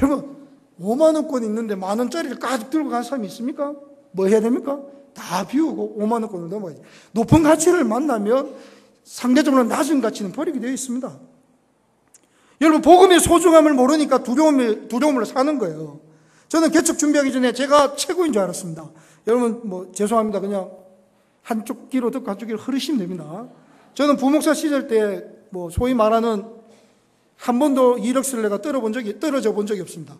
S1: 여러분, 5만원권 있는데 10,000원짜리를 가득 들고 간 사람이 있습니까? 뭐 해야 됩니까? 다 비우고 5만원권을 넘어야지. 높은 가치를 만나면 상대적으로 낮은 가치는 버리게 되어 있습니다. 여러분, 복음의 소중함을 모르니까 두려움을 사는 거예요. 저는 개척 준비하기 전에 제가 최고인 줄 알았습니다. 여러분, 뭐, 죄송합니다. 그냥 한쪽 귀로 듣고 한쪽 귀로 흐르시면 됩니다. 저는 부목사 시절 때, 뭐, 소위 말하는 한 번도 이력서를 내가 떨어져 본 적이 없습니다.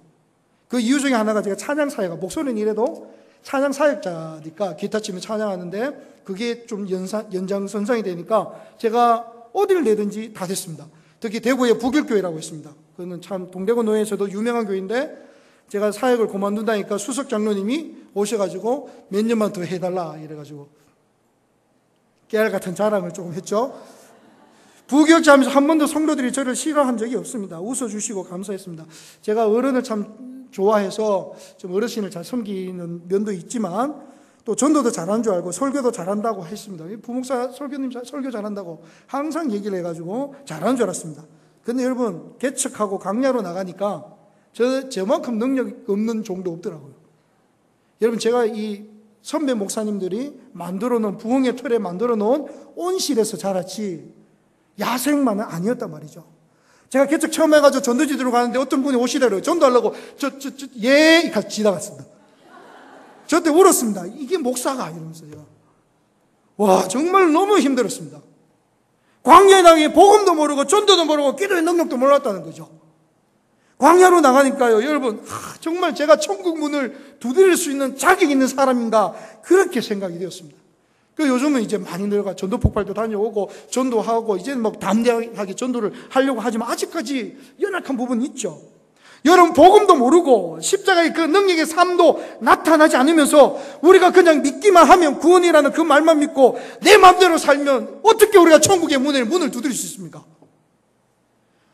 S1: 그 이유 중에 하나가 제가 찬양사회가, 목소리는 이래도 찬양사역자니까 기타 치면 찬양하는데 그게 좀 연장선상이 되니까 제가 어디를 내든지 다 됐습니다. 특히 대구에 북일교회라고 있습니다. 그거는 참 동대구 노예에서도 유명한 교회인데 제가 사역을 그만둔다니까 수석 장로님이 오셔가지고 몇 년만 더 해달라 이래가지고 깨알 같은 자랑을 조금 했죠. 부교육자하면서 한 번도 성도들이 저를 싫어한 적이 없습니다. 웃어주시고 감사했습니다. 제가 어른을 참 좋아해서 좀 어르신을 잘 섬기는 면도 있지만 또 전도도 잘하는 줄 알고 설교도 잘한다고 했습니다. 부목사 설교님 설교 잘한다고 항상 얘기를 해가지고 잘하는 줄 알았습니다. 근데 여러분 개척하고 강야로 나가니까 저만큼 능력 없는 종도 없더라고요. 여러분, 제가 이 선배 목사님들이 만들어 놓은, 부흥의 틀에 만들어 놓은 온실에서 자랐지 야생만은 아니었단 말이죠. 제가 개척 처음 해가지고 전도지대로 가는데 어떤 분이 오시더라고요. 전도하려고 예 같이 지나갔습니다. 저때 울었습니다. 이게 목사가 이러면서요. 와, 정말 너무 힘들었습니다. 광야에 나가니 복음도 모르고 전도도 모르고 기도의 능력도 몰랐다는 거죠. 광야로 나가니까요, 여러분, 정말 제가 천국 문을 두드릴 수 있는 자격 있는 사람인가, 그렇게 생각이 되었습니다. 그 요즘은 이제 많이 늘어가 전도 폭발도 다녀오고 전도하고 이제는 막 담대하게 전도를 하려고 하지만 아직까지 연약한 부분이 있죠. 여러분, 복음도 모르고 십자가의 그 능력의 삶도 나타나지 않으면서 우리가 그냥 믿기만 하면 구원이라는 그 말만 믿고 내 마음대로 살면 어떻게 우리가 천국의 문을 두드릴 수 있습니까?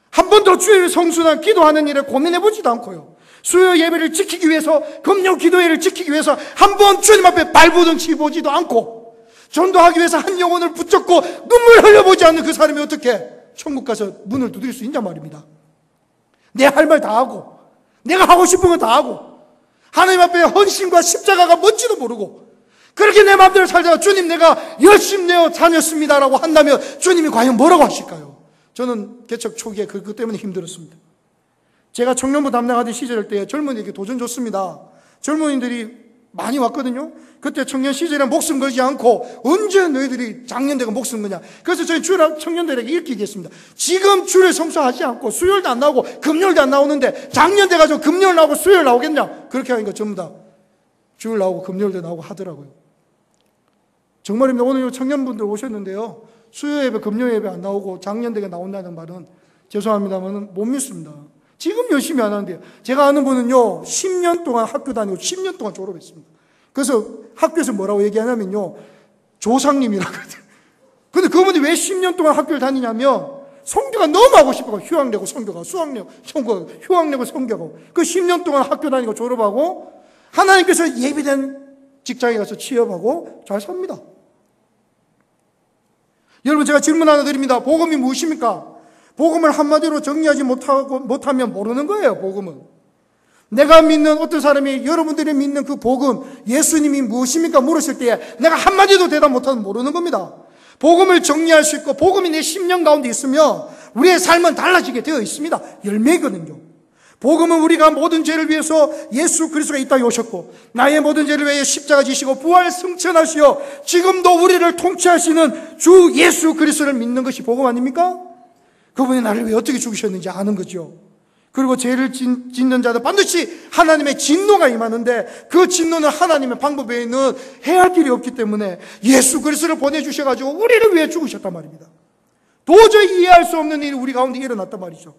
S1: 한 번도 주일 성수나 기도하는 일에 고민해보지도 않고요. 수요 예배를 지키기 위해서, 금요 기도회를 지키기 위해서 한 번 주님 앞에 발부둥치 보지도 않고, 전도하기 위해서 한 영혼을 붙잡고 눈물 흘려보지 않는 그 사람이 어떻게 천국 가서 문을 두드릴 수 있냐 말입니다. 내 할 말 다 하고, 내가 하고 싶은 거 다 하고, 하나님 앞에 헌신과 십자가가 뭔지도 모르고, 그렇게 내 마음대로 살다가 주님 내가 열심히 내어 다녔습니다라고 한다면 주님이 과연 뭐라고 하실까요? 저는 개척 초기에 그것 때문에 힘들었습니다. 제가 청년부 담당하던 시절 때 젊은이에게 도전 줬습니다. 젊은이들이 많이 왔거든요. 그때 청년 시절에 목숨 걸지 않고 언제 너희들이 작년대가 목숨 거냐. 그래서 저희 주일 청년들에게 이렇게 얘기했습니다. 지금 주일 성수하지 않고 수요일도 안 나오고 금요일도 안 나오는데 작년대 가지고 금요일 나오고 수요일 나오겠냐. 그렇게 하니까 전부 다 주일 나오고 금요일도 나오고 하더라고요. 정말입니다. 오늘 청년분들 오셨는데요, 수요 예배 금요 예배 안 나오고 작년대가 나온다는 말은 죄송합니다만 못 믿습니다. 지금 열심히 안 하는데요. 제가 아는 분은요, 10년 동안 학교 다니고 10년 동안 졸업했습니다. 그래서 학교에서 뭐라고 얘기하냐면요, 조상님이라고 하거든요. 근데 그분이 왜 10년 동안 학교를 다니냐면, 성교가 너무 하고 싶어요. 휴학 내고 성교가, 수학 내고 성교가, 휴학 내고 성교하고. 그 10년 동안 학교 다니고 졸업하고, 하나님께서 예비된 직장에 가서 취업하고 잘 삽니다. 여러분, 제가 질문 하나 드립니다. 복음이 무엇입니까? 복음을 한마디로 정리하지 못하면 모르는 거예요, 복음은. 내가 믿는 어떤 사람이 여러분들이 믿는 그 복음, 예수님이 무엇입니까? 물었을 때 내가 한마디도 대답 못하면 모르는 겁니다. 복음을 정리할 수 있고 복음이 내 심령 가운데 있으면 우리의 삶은 달라지게 되어 있습니다. 열매거든요. 복음은 우리가 모든 죄를 위해서 예수 그리스도가 이 땅에 오셨고 나의 모든 죄를 위해 십자가 지시고 부활 승천하시어 지금도 우리를 통치하시는 주 예수 그리스도를 믿는 것이 복음 아닙니까? 그분이 나를 위해 어떻게 죽으셨는지 아는 거죠. 그리고 죄를 짓는 자들 반드시 하나님의 진노가 임하는데 그 진노는 하나님의 방법 외에는 해할 길이 없기 때문에 예수 그리스도를 보내주셔가지고 우리를 위해 죽으셨단 말입니다. 도저히 이해할 수 없는 일이 우리 가운데 일어났단 말이죠.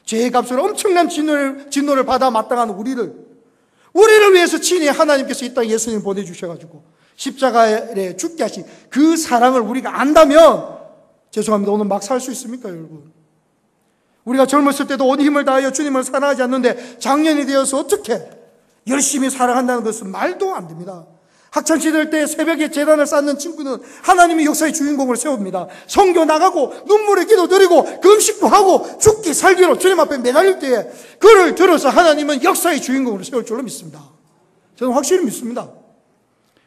S1: 죄의 값으로 엄청난 진노를 받아 마땅한 우리를 위해서 친히 하나님께서 이 땅에 예수님을 보내주셔가지고 십자가에 죽게 하신 그 사랑을 우리가 안다면 죄송합니다. 오늘 막 살 수 있습니까, 여러분? 우리가 젊었을 때도 온 힘을 다하여 주님을 사랑하지 않는데 작년이 되어서 어떻게 열심히 사랑한다는 것은 말도 안 됩니다. 학창시절 때 새벽에 제단을 쌓는 친구는 하나님의 역사의 주인공을 세웁니다. 선교 나가고 눈물의 기도 드리고 금식도 하고 죽기 살기로 주님 앞에 매달릴 때에 그를 들어서 하나님은 역사의 주인공으로 세울 줄로 믿습니다. 저는 확실히 믿습니다.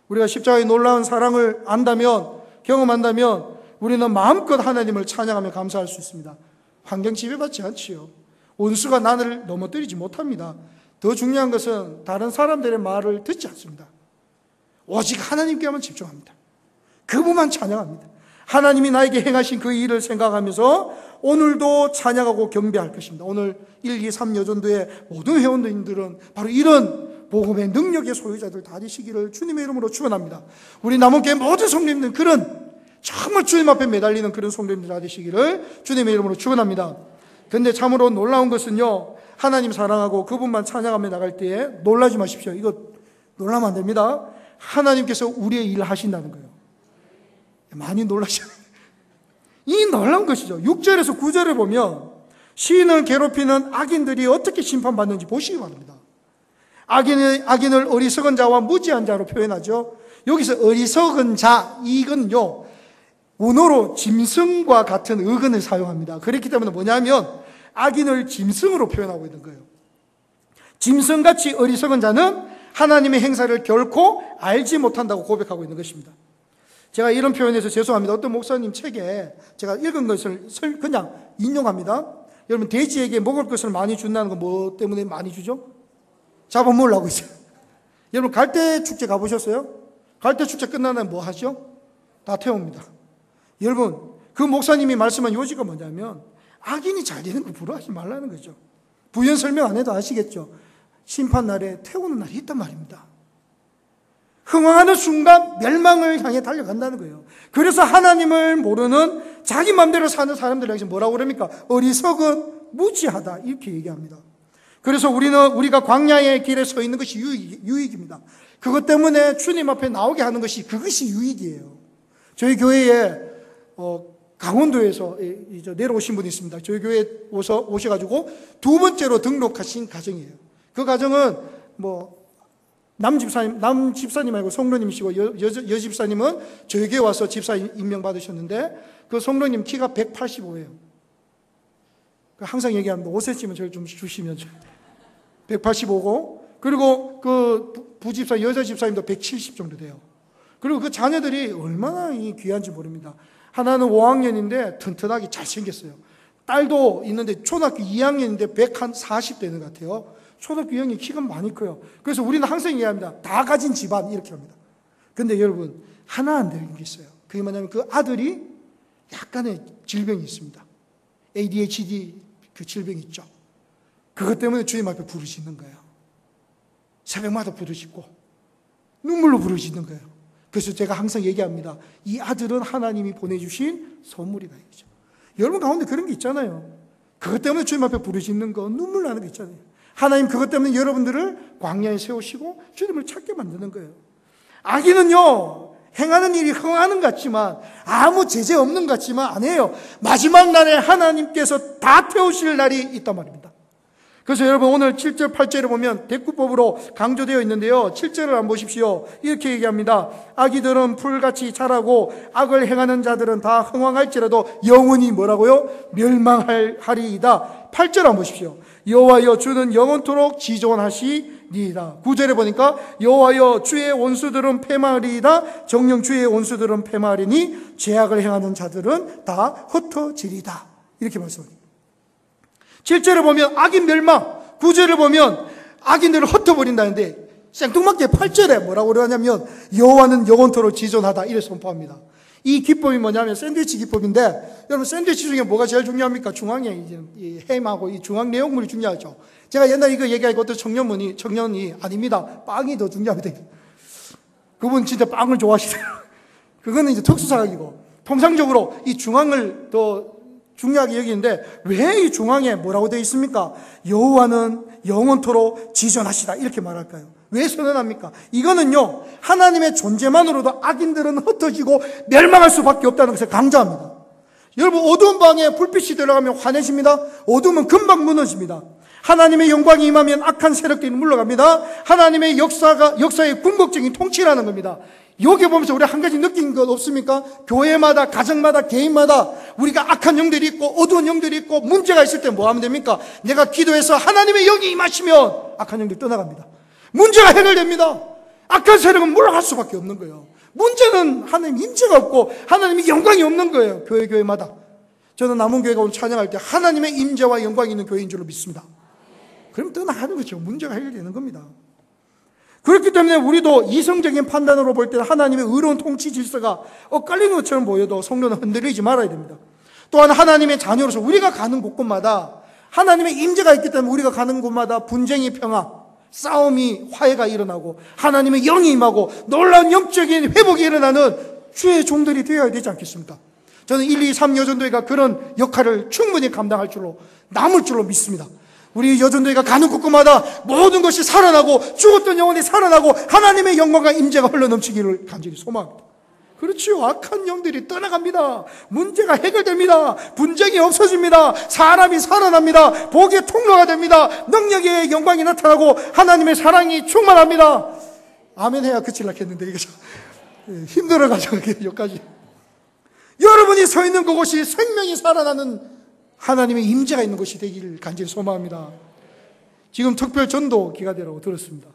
S1: 우리가 십자가의 놀라운 사랑을 안다면, 경험한다면 우리는 마음껏 하나님을 찬양하며 감사할 수 있습니다. 환경 지배받지 않지요. 원수가 나를 넘어뜨리지 못합니다. 더 중요한 것은 다른 사람들의 말을 듣지 않습니다. 오직 하나님께만 집중합니다. 그분만 찬양합니다. 하나님이 나에게 행하신 그 일을 생각하면서 오늘도 찬양하고 경배할 것입니다. 오늘 1, 2, 3 여전도의 모든 회원들은 바로 이런 복음의 능력의 소유자들 다 되시기를 주님의 이름으로 축원합니다. 우리 남은교회 모든 성도님들 그런 정말 주님 앞에 매달리는 그런 성도님들 다 되시기를 주님의 이름으로 축원합니다. 그런데 참으로 놀라운 것은요, 하나님 사랑하고 그분만 찬양하며 나갈 때에 놀라지 마십시오. 이거 놀라면 안 됩니다. 하나님께서 우리의 일을 하신다는 거예요. 많이 놀라셔요. 이 놀라운 것이죠. 6절에서 9절을 보면 시인을 괴롭히는 악인들이 어떻게 심판받는지 보시기 바랍니다. 악인을 어리석은 자와 무지한 자로 표현하죠. 여기서 어리석은 자, 이건요, 원어로 짐승과 같은 어근을 사용합니다. 그렇기 때문에 뭐냐면 악인을 짐승으로 표현하고 있는 거예요. 짐승같이 어리석은 자는 하나님의 행사를 결코 알지 못한다고 고백하고 있는 것입니다. 제가 이런 표현에서 죄송합니다. 어떤 목사님 책에 제가 읽은 것을 그냥 인용합니다. 여러분, 돼지에게 먹을 것을 많이 준다는 건 뭐 때문에 많이 주죠? 잡아먹으려고 있어요. 여러분, 갈대축제 가보셨어요? 갈대축제 끝나면 뭐 하죠? 다 태웁니다. 여러분, 그 목사님이 말씀한 요지가 뭐냐면 악인이 잘 되는 거 부러워하지 말라는 거죠. 부연 설명 안 해도 아시겠죠? 심판날에 태우는 날이 있단 말입니다. 흥황하는 순간 멸망을 향해 달려간다는 거예요. 그래서 하나님을 모르는 자기 마음대로 사는 사람들에게 뭐라고 그럽니까? 어리석은 무지하다, 이렇게 얘기합니다. 그래서 우리가 광야의 길에 서 있는 것이 유익입니다. 그것 때문에 주님 앞에 나오게 하는 것이, 그것이 유익이에요. 저희 교회에 강원도에서 내려오신 분이 있습니다. 저희 교회에 오셔가지고 두 번째로 등록하신 가정이에요. 그 가정은 남 집사님 말고 성로님이시고 여 집사님은 저희 교회 와서 집사 임명받으셨는데, 그 성로님 키가 185예요. 항상 얘기합니다. 5cm면 저를 좀 주시면. 185고, 그리고 그 부집사, 여자 집사님도 170 정도 돼요. 그리고 그 자녀들이 얼마나 귀한지 모릅니다. 하나는 5학년인데 튼튼하게 잘생겼어요. 딸도 있는데 초등학교 2학년인데 140 되는 것 같아요. 초등학교 2학년 키가 많이 커요. 그래서 우리는 항상 얘기합니다. 다 가진 집안, 이렇게 합니다. 근데 여러분, 하나 안 되는 게 있어요. 그게 뭐냐면 그 아들이 약간의 질병이 있습니다. ADHD 그 질병이 있죠. 그것 때문에 주님 앞에 부르짖는 거예요. 새벽마다 부르짖고 눈물로 부르짖는 거예요. 그래서 제가 항상 얘기합니다. 이 아들은 하나님이 보내주신 선물이다, 이거죠. 여러분 가운데 그런 게 있잖아요. 그것 때문에 주님 앞에 부르짖는 거, 눈물 나는 게 있잖아요. 하나님 그것 때문에 여러분들을 광야에 세우시고 주님을 찾게 만드는 거예요. 악인은요, 행하는 일이 흥하는 것 같지만, 아무 제재 없는 것 같지만 아니에요. 마지막 날에 하나님께서 다 태우실 날이 있단 말입니다. 그래서 여러분, 오늘 7절 8절에 보면 대꾸법으로 강조되어 있는데요, 7절을 한번 보십시오. 이렇게 얘기합니다. 악이들은 풀같이 자라고 악을 행하는 자들은 다 흥황할지라도 영원히 뭐라고요? 멸망하리이다. 8절 한번 보십시오. 여호와여, 주는 영원토록 지존하시니이다. 9절에 보니까 여호와여, 주의 원수들은 패망하리이다. 정녕 주의 원수들은 패망하리니 죄악을 행하는 자들은 다 흩어지리다. 이렇게 말씀합니다. 7절에 보면 악인 멸망, 9절을 보면 악인들을 흩어버린다는데, 생뚱맞게 8절에 뭐라고 그러냐면 여호와는 영원토록 지존하다, 이렇게 선포합니다. 이 기법이 뭐냐면 샌드위치 기법인데, 여러분 샌드위치 중에 뭐가 제일 중요합니까? 중앙에 이 햄하고 이 중앙 내용물이 중요하죠. 제가 옛날에 이거 얘기하니까 어떤 청년이 아닙니다, 빵이 더 중요합니다. 그분 진짜 빵을 좋아하시더라고요. 그거는 이제 특수사항이고, 통상적으로 이 중앙을 더 중요하게 여기는데, 왜 이 중앙에 뭐라고 되어 있습니까? 여호와는 영원토록 지존하시다, 이렇게 말할까요? 왜 선언합니까? 이거는요, 하나님의 존재만으로도 악인들은 흩어지고 멸망할 수밖에 없다는 것을 강조합니다. 여러분, 어두운 방에 불빛이 들어가면 환해집니다. 어두우면 금방 무너집니다. 하나님의 영광이 임하면 악한 세력들이 물러갑니다. 하나님의 역사의 궁극적인 통치라는 겁니다. 여기 보면서 우리 한 가지 느낀 것 없습니까? 교회마다, 가정마다, 개인마다 우리가 악한 영들이 있고 어두운 영들이 있고 문제가 있을 때 뭐 하면 됩니까? 내가 기도해서 하나님의 영이 임하시면 악한 영들이 떠나갑니다. 문제가 해결됩니다. 악한 세력은 물러갈 수밖에 없는 거예요. 문제는 하나님 임재가 없고 하나님의 영광이 없는 거예요. 교회마다. 저는 남원교회가 오늘 찬양할 때 하나님의 임재와 영광이 있는 교회인 줄로 믿습니다. 그럼 떠나가는 거죠. 문제가 해결되는 겁니다. 그렇기 때문에 우리도 이성적인 판단으로 볼 때는 하나님의 의로운 통치 질서가 엇갈리는 것처럼 보여도 성도는 흔들리지 말아야 됩니다. 또한 하나님의 자녀로서 우리가 가는 곳곳마다 하나님의 임재가 있기 때문에 우리가 가는 곳마다 분쟁이 평화, 싸움이, 화해가 일어나고 하나님의 영이 임하고 놀라운 영적인 회복이 일어나는 주의 종들이 되어야 되지 않겠습니까? 저는 1, 2, 3 여전도회가 그런 역할을 충분히 감당할 줄로, 남을 줄로 믿습니다. 우리 여전도회가 가는 곳곳마다 모든 것이 살아나고 죽었던 영혼이 살아나고 하나님의 영광과 임재가 흘러넘치기를 간절히 소망합니다. 그렇죠. 악한 영들이 떠나갑니다. 문제가 해결됩니다. 분쟁이 없어집니다. 사람이 살아납니다. 복의 통로가 됩니다. 능력의 영광이 나타나고 하나님의 사랑이 충만합니다. 아멘 해야 그치려고 했는데 이게 힘들어가지고 여기까지. 여러분이 서 있는 그곳이 생명이 살아나는 하나님의 임재가 있는 곳이 되기를 간절히 소망합니다. 지금 특별 전도 기간이라고 들었습니다.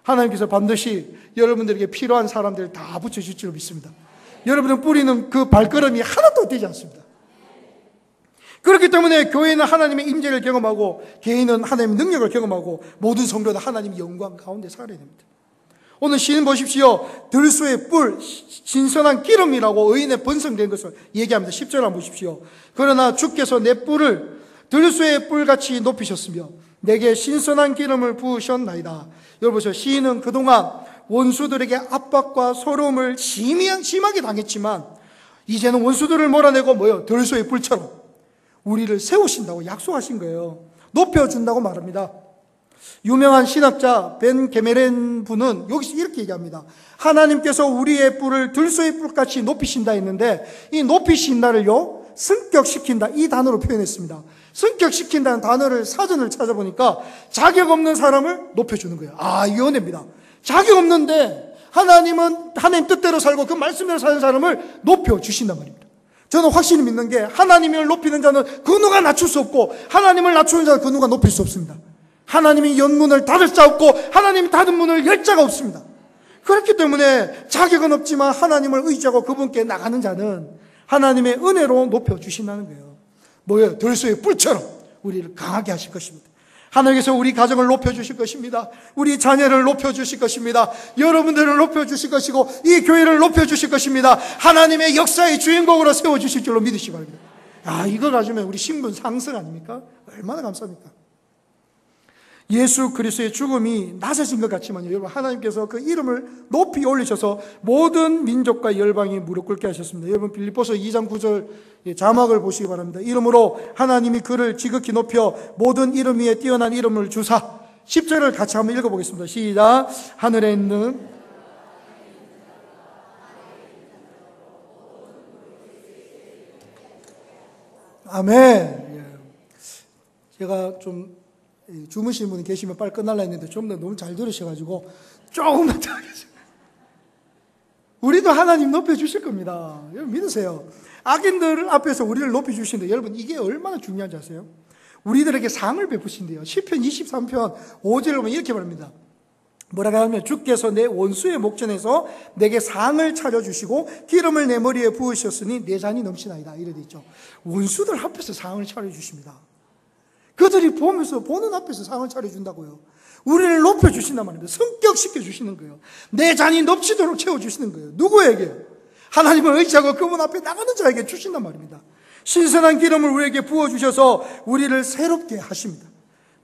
S1: 하나님께서 반드시 여러분들에게 필요한 사람들을 다 붙여줄 줄 믿습니다. 여러분들 뿌리는 그 발걸음이 하나도 되지 않습니다. 그렇기 때문에 교회는 하나님의 임재를 경험하고 개인은 하나님의 능력을 경험하고 모든 성도는 하나님의 영광 가운데 살아야 됩니다. 오늘 시인 보십시오. 들소의 뿔, 신선한 기름이라고 의인의 번성된 것을 얘기합니다. 10절 한번 보십시오. 그러나 주께서 내 뿔을 들소의 뿔같이 높이셨으며 내게 신선한 기름을 부으셨나이다. 여러분 보세요. 시인은 그동안 원수들에게 압박과 서러움을 심하게 당했지만 이제는 원수들을 몰아내고 뭐요? 들소의 뿔처럼 우리를 세우신다고 약속하신 거예요. 높여준다고 말합니다. 유명한 신학자 벤 게메렌 분은 여기서 이렇게 얘기합니다. 하나님께서 우리의 뿔을 들소의 뿔같이 높이신다 했는데 이 높이신다를요 승격시킨다 이 단어로 표현했습니다. 승격시킨다는 단어를 사전을 찾아보니까 자격 없는 사람을 높여주는 거예요. 이 은혜입니다. 자격 없는데 하나님은 하나님 뜻대로 살고 그 말씀대로 사는 사람을 높여주신단 말입니다. 저는 확실히 믿는 게 하나님을 높이는 자는 그 누가 낮출 수 없고 하나님을 낮추는 자는 그 누가 높일 수 없습니다. 하나님이 연 문을 닫을 자 없고 하나님이 닫은 문을 열 자가 없습니다. 그렇기 때문에 자격은 없지만 하나님을 의지하고 그분께 나가는 자는 하나님의 은혜로 높여주신다는 거예요. 뭐예요? 들소의 뿔처럼 우리를 강하게 하실 것입니다. 하나님께서 우리 가정을 높여주실 것입니다. 우리 자녀를 높여주실 것입니다. 여러분들을 높여주실 것이고 이 교회를 높여주실 것입니다. 하나님의 역사의 주인공으로 세워주실 줄로 믿으시기 바랍니다. 이걸 가지면 우리 신분 상승 아닙니까? 얼마나 감사합니까? 예수 그리스도의 죽음이 낮아진 것 같지만요, 여러분 하나님께서 그 이름을 높이 올리셔서 모든 민족과 열방이 무릎 꿇게 하셨습니다. 여러분 빌립보서 2장 9절 자막을 보시기 바랍니다. 이름으로 하나님이 그를 지극히 높여 모든 이름 위에 뛰어난 이름을 주사. 10절을 같이 한번 읽어보겠습니다. 시작. 하늘에 있는 아멘. 제가 좀 주무시는 분이 계시면 빨리 끝날라 했는데 좀 더 너무 잘 들으셔가지고 조금만 더 하겠습니다. 우리도 하나님 높여주실 겁니다. 여러분 믿으세요. 악인들 앞에서 우리를 높여주시는데 여러분 이게 얼마나 중요한지 아세요? 우리들에게 상을 베푸신대요. 시편 23편 5절을 보면 이렇게 말합니다. 뭐라고 하면 주께서 내 원수의 목전에서 내게 상을 차려주시고 기름을 내 머리에 부으셨으니 내 잔이 넘치나이다. 이래 돼 있죠. 원수들 앞에서 상을 차려주십니다. 그들이 보면서 보는 앞에서 상을 차려준다고요. 우리를 높여주신단 말입니다. 성격시켜주시는 거예요. 내 잔이 넘치도록 채워주시는 거예요. 누구에게? 하나님을 의지하고 그분 앞에 나가는 자에게 주신단 말입니다. 신선한 기름을 우리에게 부어주셔서 우리를 새롭게 하십니다.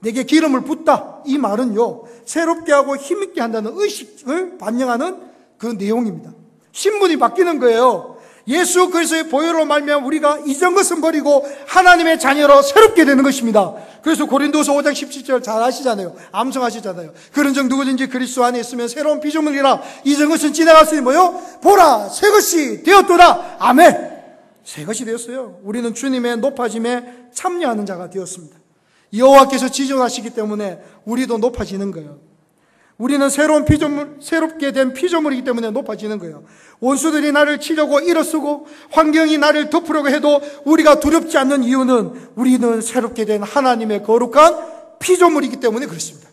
S1: 내게 기름을 붓다. 이 말은요, 새롭게 하고 힘있게 한다는 의식을 반영하는 그 내용입니다. 신분이 바뀌는 거예요. 예수 그리스도의 보혈로 말미암아 우리가 이전 것은 버리고 하나님의 자녀로 새롭게 되는 것입니다. 그래서 고린도서 5장 17절 잘 아시잖아요. 암송하시잖아요. 그런즉 누구든지 그리스도 안에 있으면 새로운 피조물이라 이전 것은 지나갔으니 뭐요? 보라 새 것이 되었도다. 아멘. 새 것이 되었어요. 우리는 주님의 높아짐에 참여하는 자가 되었습니다. 여호와께서 지존하시기 때문에 우리도 높아지는 거예요. 우리는 새로운 피조물, 새롭게 된 피조물이기 때문에 높아지는 거예요. 원수들이 나를 치려고 일어서고 환경이 나를 덮으려고 해도 우리가 두렵지 않는 이유는 우리는 새롭게 된 하나님의 거룩한 피조물이기 때문에 그렇습니다.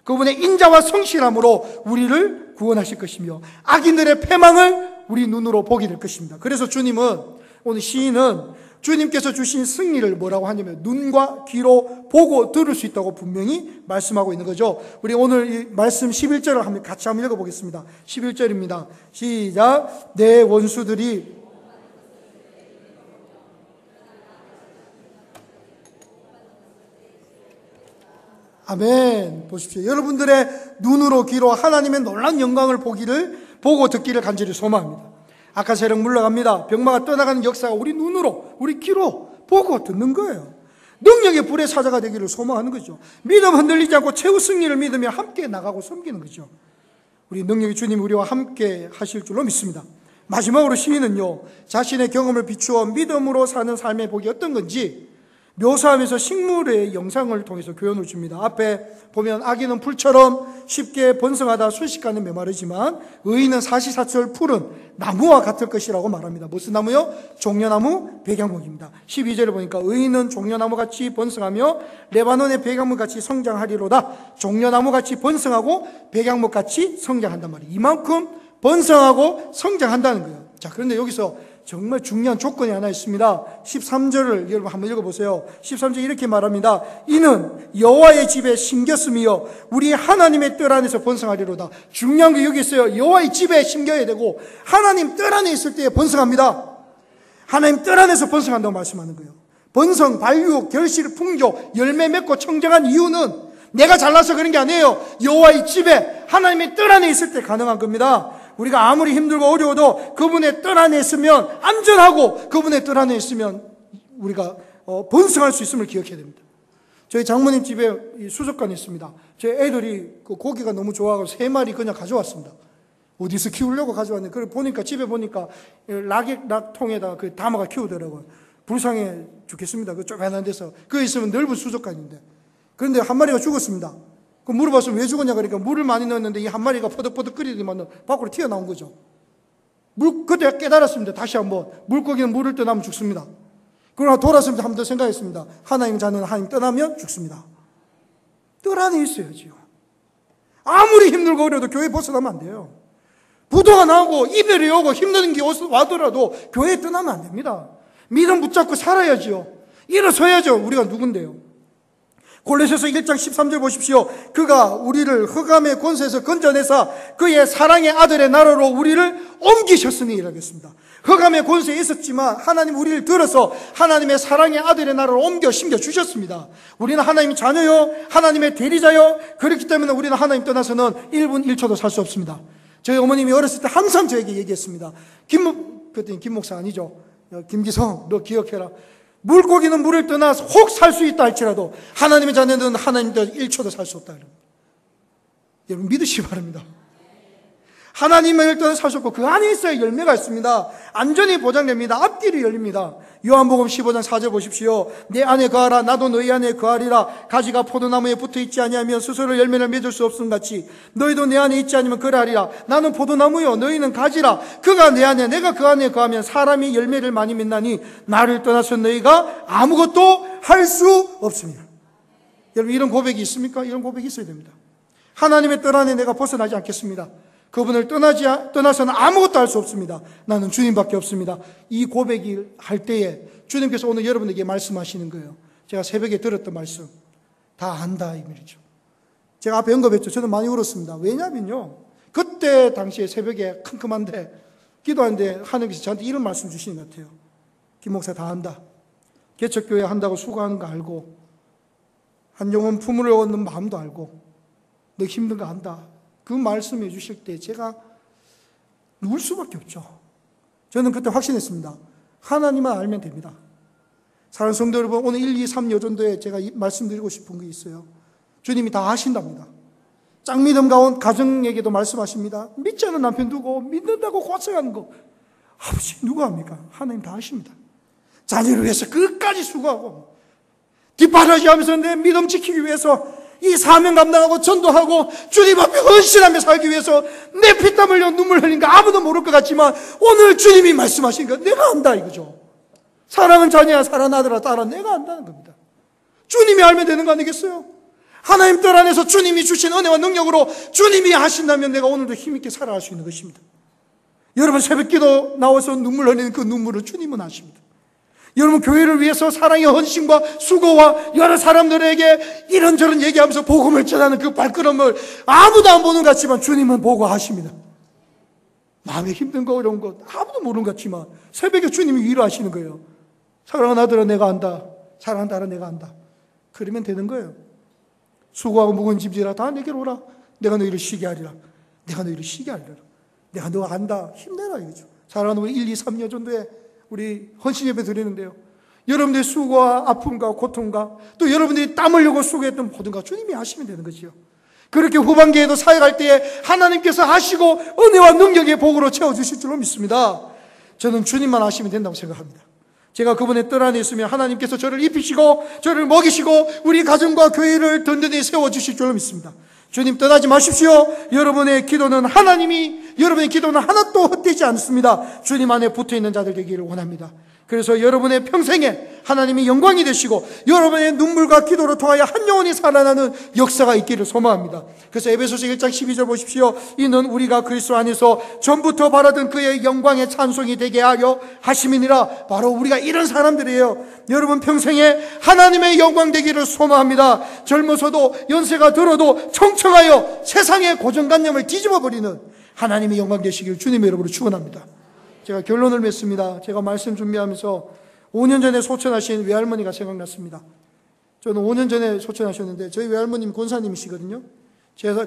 S1: 그분의 인자와 성실함으로 우리를 구원하실 것이며 악인들의 패망을 우리 눈으로 보게 될 것입니다. 그래서 주님은, 오늘 시인은 주님께서 주신 승리를 뭐라고 하냐면 눈과 귀로 보고 들을 수 있다고 분명히 말씀하고 있는 거죠. 우리 오늘 이 말씀 11절을 같이 한번 읽어보겠습니다. 11절입니다. 시작. 내 원수들이 아멘. 보십시오. 여러분들의 눈으로 귀로 하나님의 놀라운 영광을 보고 듣기를 간절히 소망합니다. 악한 세력 물러갑니다. 병마가 떠나가는 역사가 우리 눈으로, 우리 귀로 보고 듣는 거예요. 능력의 불의 사자가 되기를 소망하는 거죠. 믿음 흔들리지 않고 최후 승리를 믿으며 함께 나가고 섬기는 거죠. 우리 능력의 주님 우리와 함께 하실 줄로 믿습니다. 마지막으로 시인은요, 자신의 경험을 비추어 믿음으로 사는 삶의 복이 어떤 건지 묘사하면서 식물의 영상을 통해서 교훈을 줍니다. 앞에 보면 아기는 풀처럼 쉽게 번성하다 순식간에 메마르지만 의인은 사시사철 푸른 나무와 같을 것이라고 말합니다. 무슨 나무요? 종려나무, 백향목입니다. 12절에 보니까 의인은 종려나무같이 번성하며 레바논의 백향목같이 성장하리로다. 종려나무같이 번성하고 백향목같이 성장한단 말이에요. 이만큼 번성하고 성장한다는 거예요. 자, 그런데 여기서 정말 중요한 조건이 하나 있습니다. 13절을 여러분 한번 읽어보세요. 13절 이렇게 말합니다. 이는 여호와의 집에 심겼으며 우리 하나님의 뜰 안에서 번성하리로다. 중요한 게 여기 있어요. 여호와의 집에 심겨야 되고 하나님 뜰 안에 있을 때 번성합니다. 하나님 뜰 안에서 번성한다고 말씀하는 거예요. 번성, 발육, 결실, 풍조, 열매 맺고 청정한 이유는 내가 잘나서 그런 게 아니에요. 여호와의 집에 하나님의 뜰 안에 있을 때 가능한 겁니다. 우리가 아무리 힘들고 어려워도 그분의 뜰 안에 있으면 안전하고 그분의 뜰 안에 있으면 우리가 번성할 수 있음을 기억해야 됩니다. 저희 장모님 집에 수족관이 있습니다. 제 애들이 그 고기가 너무 좋아하고 3마리 그냥 가져왔습니다. 어디서 키우려고 가져왔는데 그걸 보니까 집에 보니까 락통에다 그 담아가 키우더라고요. 불쌍해 죽겠습니다. 그 조그만한 데서 그거 있으면 넓은 수족관인데 그런데 한 마리가 죽었습니다. 그 물어봤으면 왜 죽었냐 그러니까 물을 많이 넣었는데 이 한 마리가 퍼덕퍼덕 끓이더만 밖으로 튀어나온 거죠. 그때 깨달았습니다. 다시 한번 물고기는 물을 떠나면 죽습니다. 그러나 돌아서면서 한 번 더 생각했습니다. 하나님 자는 하나님 떠나면 죽습니다. 뜰 안에 있어야지요. 아무리 힘들고 어려도 교회 벗어나면 안 돼요. 부도가 나고 이별이 오고 힘든 게 와더라도 교회에 떠나면 안 됩니다. 믿음 붙잡고 살아야지요. 일어서야죠. 우리가 누군데요. 골로새서 1장 13절 보십시오. 그가 우리를 흑암의 권세에서 건져내사 그의 사랑의 아들의 나라로 우리를 옮기셨으니 이라겠습니다. 흑암의 권세에 있었지만 하나님 우리를 들어서 하나님의 사랑의 아들의 나라로 옮겨 심겨 주셨습니다. 우리는 하나님의 자녀요, 하나님의 대리자요. 그렇기 때문에 우리는 하나님 떠나서는 1분 1초도 살 수 없습니다. 저희 어머님이 어렸을 때 항상 저에게 얘기했습니다. 그때는 김 목사 아니죠. 김기성, 너 기억해라. 물고기는 물을 떠나서 혹 살 수 있다 할지라도 하나님의 자녀는 하나님도 1초도 살 수 없다. 여러분 믿으시기 바랍니다. 하나님을 떠나서 살 수 없고 그 안에 있어야 열매가 있습니다. 안전이 보장됩니다. 앞길이 열립니다. 요한복음 15장 4절 보십시오. 내 안에 거하라 나도 너희 안에 거하리라. 가지가 포도나무에 붙어있지 아니하면 스스로 열매를 맺을 수 없음 같이 너희도 내 안에 있지 않으면 그러하리라. 나는 포도나무요 너희는 가지라. 그가 내 안에 내가 그 안에 거하면 사람이 열매를 많이 맺나니 나를 떠나서 너희가 아무것도 할 수 없습니다. 여러분 이런 고백이 있습니까? 이런 고백이 있어야 됩니다. 하나님의 뜰 안에 내가 벗어나지 않겠습니다. 그분을 떠나서는 아무것도 할 수 없습니다. 나는 주님밖에 없습니다. 이 고백을 할 때에 주님께서 오늘 여러분에게 말씀하시는 거예요. 제가 새벽에 들었던 말씀 다 안다 이 말이죠. 제가 앞에 언급했죠. 저는 많이 울었습니다. 왜냐면요 그때 당시에 새벽에 컴컴한데 기도하는데 하나님께서 저한테 이런 말씀 주시는 것 같아요. 김 목사 다 안다. 개척교회 한다고 수고하는 거 알고 한 영혼 품을 얻는 마음도 알고 너 힘든 거 안다. 그 말씀해 주실 때 제가 울 수밖에 없죠. 저는 그때 확신했습니다. 하나님만 알면 됩니다. 사랑하는 성도 여러분, 오늘 1, 2, 3 요전도에 제가 말씀드리고 싶은 게 있어요. 주님이 다 아신답니다. 짝믿음 가운 가정에게도 말씀하십니다. 믿지 않는 남편 두고 믿는다고 고생하는 거 아버지 누가 합니까? 하나님 다 아십니다. 자녀를 위해서 끝까지 수고하고 뒷바라지하면서 내 믿음 지키기 위해서 이 사명 감당하고 전도하고 주님 앞에 헌신하며 살기 위해서 내 피땀 흘려 눈물 흘린 거 아무도 모를 것 같지만 오늘 주님이 말씀하신 거 내가 안다 이거죠. 사랑은 자녀야 사랑하는 아들아 딸아 내가 안다는 겁니다. 주님이 알면 되는 거 아니겠어요? 하나님 뜰 안에서 주님이 주신 은혜와 능력으로 주님이 하신다면 내가 오늘도 힘있게 살아갈 수 있는 것입니다. 여러분 새벽기도 나와서 눈물 흘리는 그 눈물을 주님은 아십니다. 여러분 교회를 위해서 사랑의 헌신과 수고와 여러 사람들에게 이런저런 얘기하면서 복음을 전하는 그 발걸음을 아무도 안 보는 것 같지만 주님은 보고 하십니다. 마음에 힘든 거 어려운 거 아무도 모르는 것 같지만 새벽에 주님이 위로하시는 거예요. 사랑하는 아들아 내가 안다. 사랑하는 딸아 내가 안다. 그러면 되는 거예요. 수고하고 무거운 짐지라 다 내게로 오라. 내가 너희를 쉬게 하리라. 내가 너희를 쉬게 하리라. 내가 너 안다. 힘내라 이거죠. 사랑하는 우리 1, 2, 3년 정도에 우리 헌신 예배 드리는데요. 여러분들의 수고와 아픔과 고통과 또 여러분들이 땀 흘리고 수고했던 모든 거 주님이 하시면 되는 거지요. 그렇게 후반기에도 사역할 때에 하나님께서 하시고 은혜와 능력의 복으로 채워주실 줄로 믿습니다. 저는 주님만 하시면 된다고 생각합니다. 제가 그분의 뜰 안에 있으면 하나님께서 저를 입히시고 저를 먹이시고 우리 가정과 교회를 든든히 세워주실 줄로 믿습니다. 주님 떠나지 마십시오. 여러분의 기도는 여러분의 기도는 하나도 헛되지 않습니다. 주님 안에 붙어있는 자들 되기를 원합니다. 그래서 여러분의 평생에 하나님이 영광이 되시고 여러분의 눈물과 기도로 통하여 한 영혼이 살아나는 역사가 있기를 소망합니다. 그래서 에베소서 1장 12절 보십시오. 이는 우리가 그리스도 안에서 전부터 바라던 그의 영광의 찬송이 되게 하려 하심이니라. 바로 우리가 이런 사람들이에요. 여러분 평생에 하나님의 영광 되기를 소망합니다. 젊어서도 연세가 들어도 청청하여 세상의 고정관념을 뒤집어버리는 하나님의 영광 되시길 주님의 이름으로 축원합니다. 제가 결론을 맺습니다. 제가 말씀 준비하면서 5년 전에 소천하신 외할머니가 생각났습니다. 저는 5년 전에 소천하셨는데 저희 외할머님 권사님이시거든요.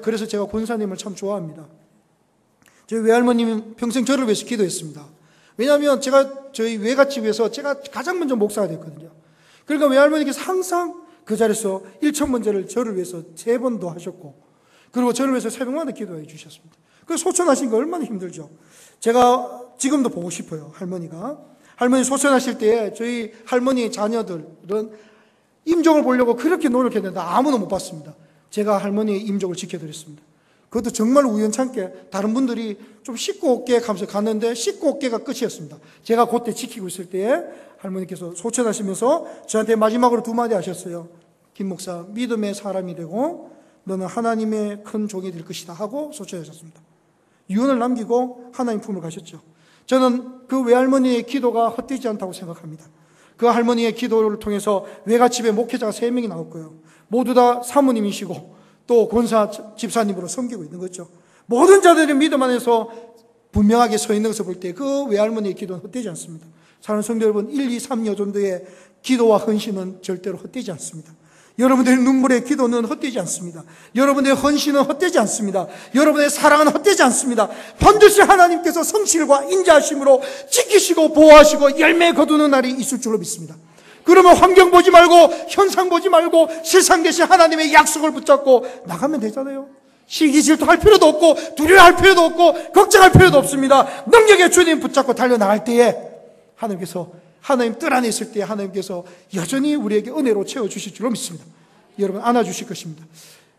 S1: 그래서 제가 권사님을 참 좋아합니다. 저희 외할머님은 평생 저를 위해서 기도했습니다. 왜냐하면 제가 저희 외갓집에서 제가 가장 먼저 목사가 됐거든요. 그러니까 외할머니께서 항상 그 자리에서 1,000번제를 저를 위해서 3번도 하셨고 그리고 저를 위해서 새벽마다 기도해 주셨습니다. 그 소천하신 거 얼마나 힘들죠. 제가 지금도 보고 싶어요. 할머니 소천하실 때 저희 할머니 자녀들은 임종을 보려고 그렇게 노력했는데 아무도 못 봤습니다. 제가 할머니의 임종을 지켜드렸습니다. 그것도 정말 우연찮게 다른 분들이 좀 씻고 올게 하면서 갔는데 씻고 올게가 끝이었습니다. 제가 그때 지키고 있을 때에 할머니께서 소천하시면서 저한테 마지막으로 2마디 하셨어요. 김 목사, 믿음의 사람이 되고 너는 하나님의 큰 종이 될 것이다 하고 소천하셨습니다. 유언을 남기고 하나님 품으로 가셨죠. 저는 그 외할머니의 기도가 헛되지 않다고 생각합니다. 그 할머니의 기도를 통해서 외갓집에 목회자가 3명이 나왔고요. 모두 다 사모님이시고 또 권사 집사님으로 섬기고 있는 거죠. 모든 자들의 믿음 안에서 분명하게 서 있는 것을 볼 때 그 외할머니의 기도는 헛되지 않습니다. 사랑하는 성도 여러분, 1, 2, 3 여전도의 기도와 헌신은 절대로 헛되지 않습니다. 여러분들의 눈물의 기도는 헛되지 않습니다. 여러분의 헌신은 헛되지 않습니다. 여러분의 사랑은 헛되지 않습니다. 반드시 하나님께서 성실과 인자하심으로 지키시고 보호하시고 열매 거두는 날이 있을 줄로 믿습니다. 그러면 환경 보지 말고 현상 보지 말고 세상 계신 하나님의 약속을 붙잡고 나가면 되잖아요. 시기 질투할 필요도 없고 두려워할 필요도 없고 걱정할 필요도 없습니다. 능력의 주님 붙잡고 달려나갈 때에 하나님 뜰 안에 있을 때 하나님께서 여전히 우리에게 은혜로 채워주실 줄로 믿습니다. 여러분 안아주실 것입니다.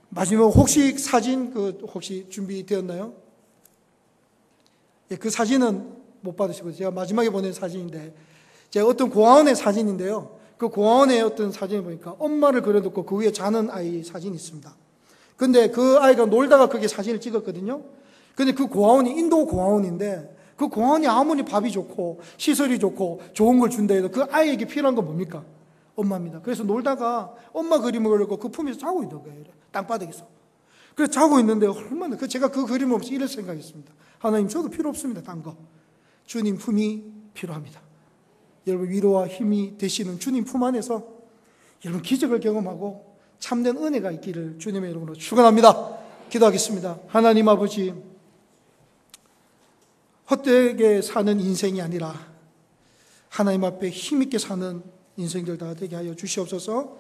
S1: 마지막 혹시 사진 혹시 준비되었나요? 예, 그 사진은 못 받으시고 제가 마지막에 보낸 사진인데 제가 어떤 고아원의 사진인데요. 그 고아원의 어떤 사진을 보니까 엄마를 그려놓고 그 위에 자는 아이 사진이 있습니다. 근데 그 아이가 놀다가 거기에 사진을 찍었거든요. 근데 그 고아원이 인도 고아원인데 그 공원이 아무리 밥이 좋고 시설이 좋고 좋은 걸 준다 해도 그 아이에게 필요한 건 뭡니까? 엄마입니다. 그래서 놀다가 엄마 그림을 그리고 그 품에서 자고 있는 거예요. 땅바닥에서. 그래서 자고 있는데 얼마나 제가 그 그림을 보면서 이런 생각했습니다. 하나님 저도 필요 없습니다. 딴 거. 주님 품이 필요합니다. 여러분 위로와 힘이 되시는 주님 품 안에서 여러분 기적을 경험하고 참된 은혜가 있기를 주님의 이름으로 축원합니다. 기도하겠습니다. 하나님 아버지 헛되게 사는 인생이 아니라 하나님 앞에 힘있게 사는 인생들 다 되게 하여 주시옵소서.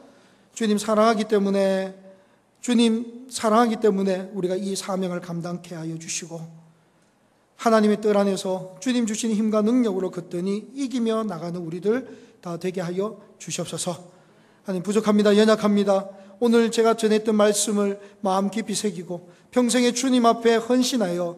S1: 주님 사랑하기 때문에 우리가 이 사명을 감당케 하여 주시고 하나님의 뜰 안에서 주님 주신 힘과 능력으로 걷더니 이기며 나가는 우리들 다 되게 하여 주시옵소서. 하나님 부족합니다. 연약합니다. 오늘 제가 전했던 말씀을 마음 깊이 새기고 평생에 주님 앞에 헌신하여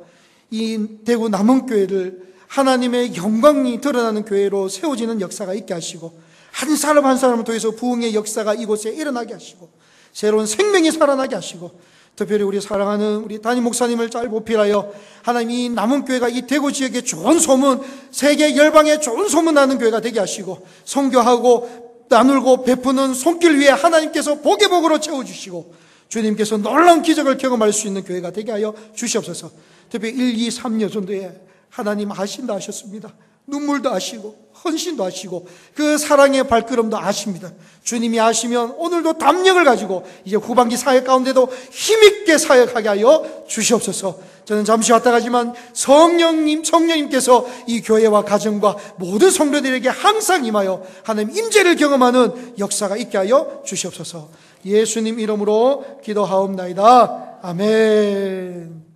S1: 이 대구 남원교회를 하나님의 영광이 드러나는 교회로 세워지는 역사가 있게 하시고 한 사람 한 사람을 통해서 부흥의 역사가 이곳에 일어나게 하시고 새로운 생명이 살아나게 하시고 특별히 우리 사랑하는 우리 담임 목사님을 잘 보필하여 하나님 이 남원교회가 이 대구 지역에 좋은 소문, 세계 열방에 좋은 소문 나는 교회가 되게 하시고 선교하고 나누고 베푸는 손길 위에 하나님께서 복의 복으로 채워주시고 주님께서 놀라운 기적을 경험할 수 있는 교회가 되게 하여 주시옵소서. 특별히 1, 2, 3여전도에 하나님 아신다 하셨습니다. 눈물도 아시고 헌신도 아시고 그 사랑의 발걸음도 아십니다. 주님이 아시면 오늘도 담력을 가지고 이제 후반기 사역 가운데도 힘있게 사역하게 하여 주시옵소서. 저는 잠시 왔다 가지만 성령님께서 이 교회와 가정과 모든 성도들에게 항상 임하여 하나님 임재를 경험하는 역사가 있게 하여 주시옵소서. 예수님 이름으로 기도하옵나이다. 아멘.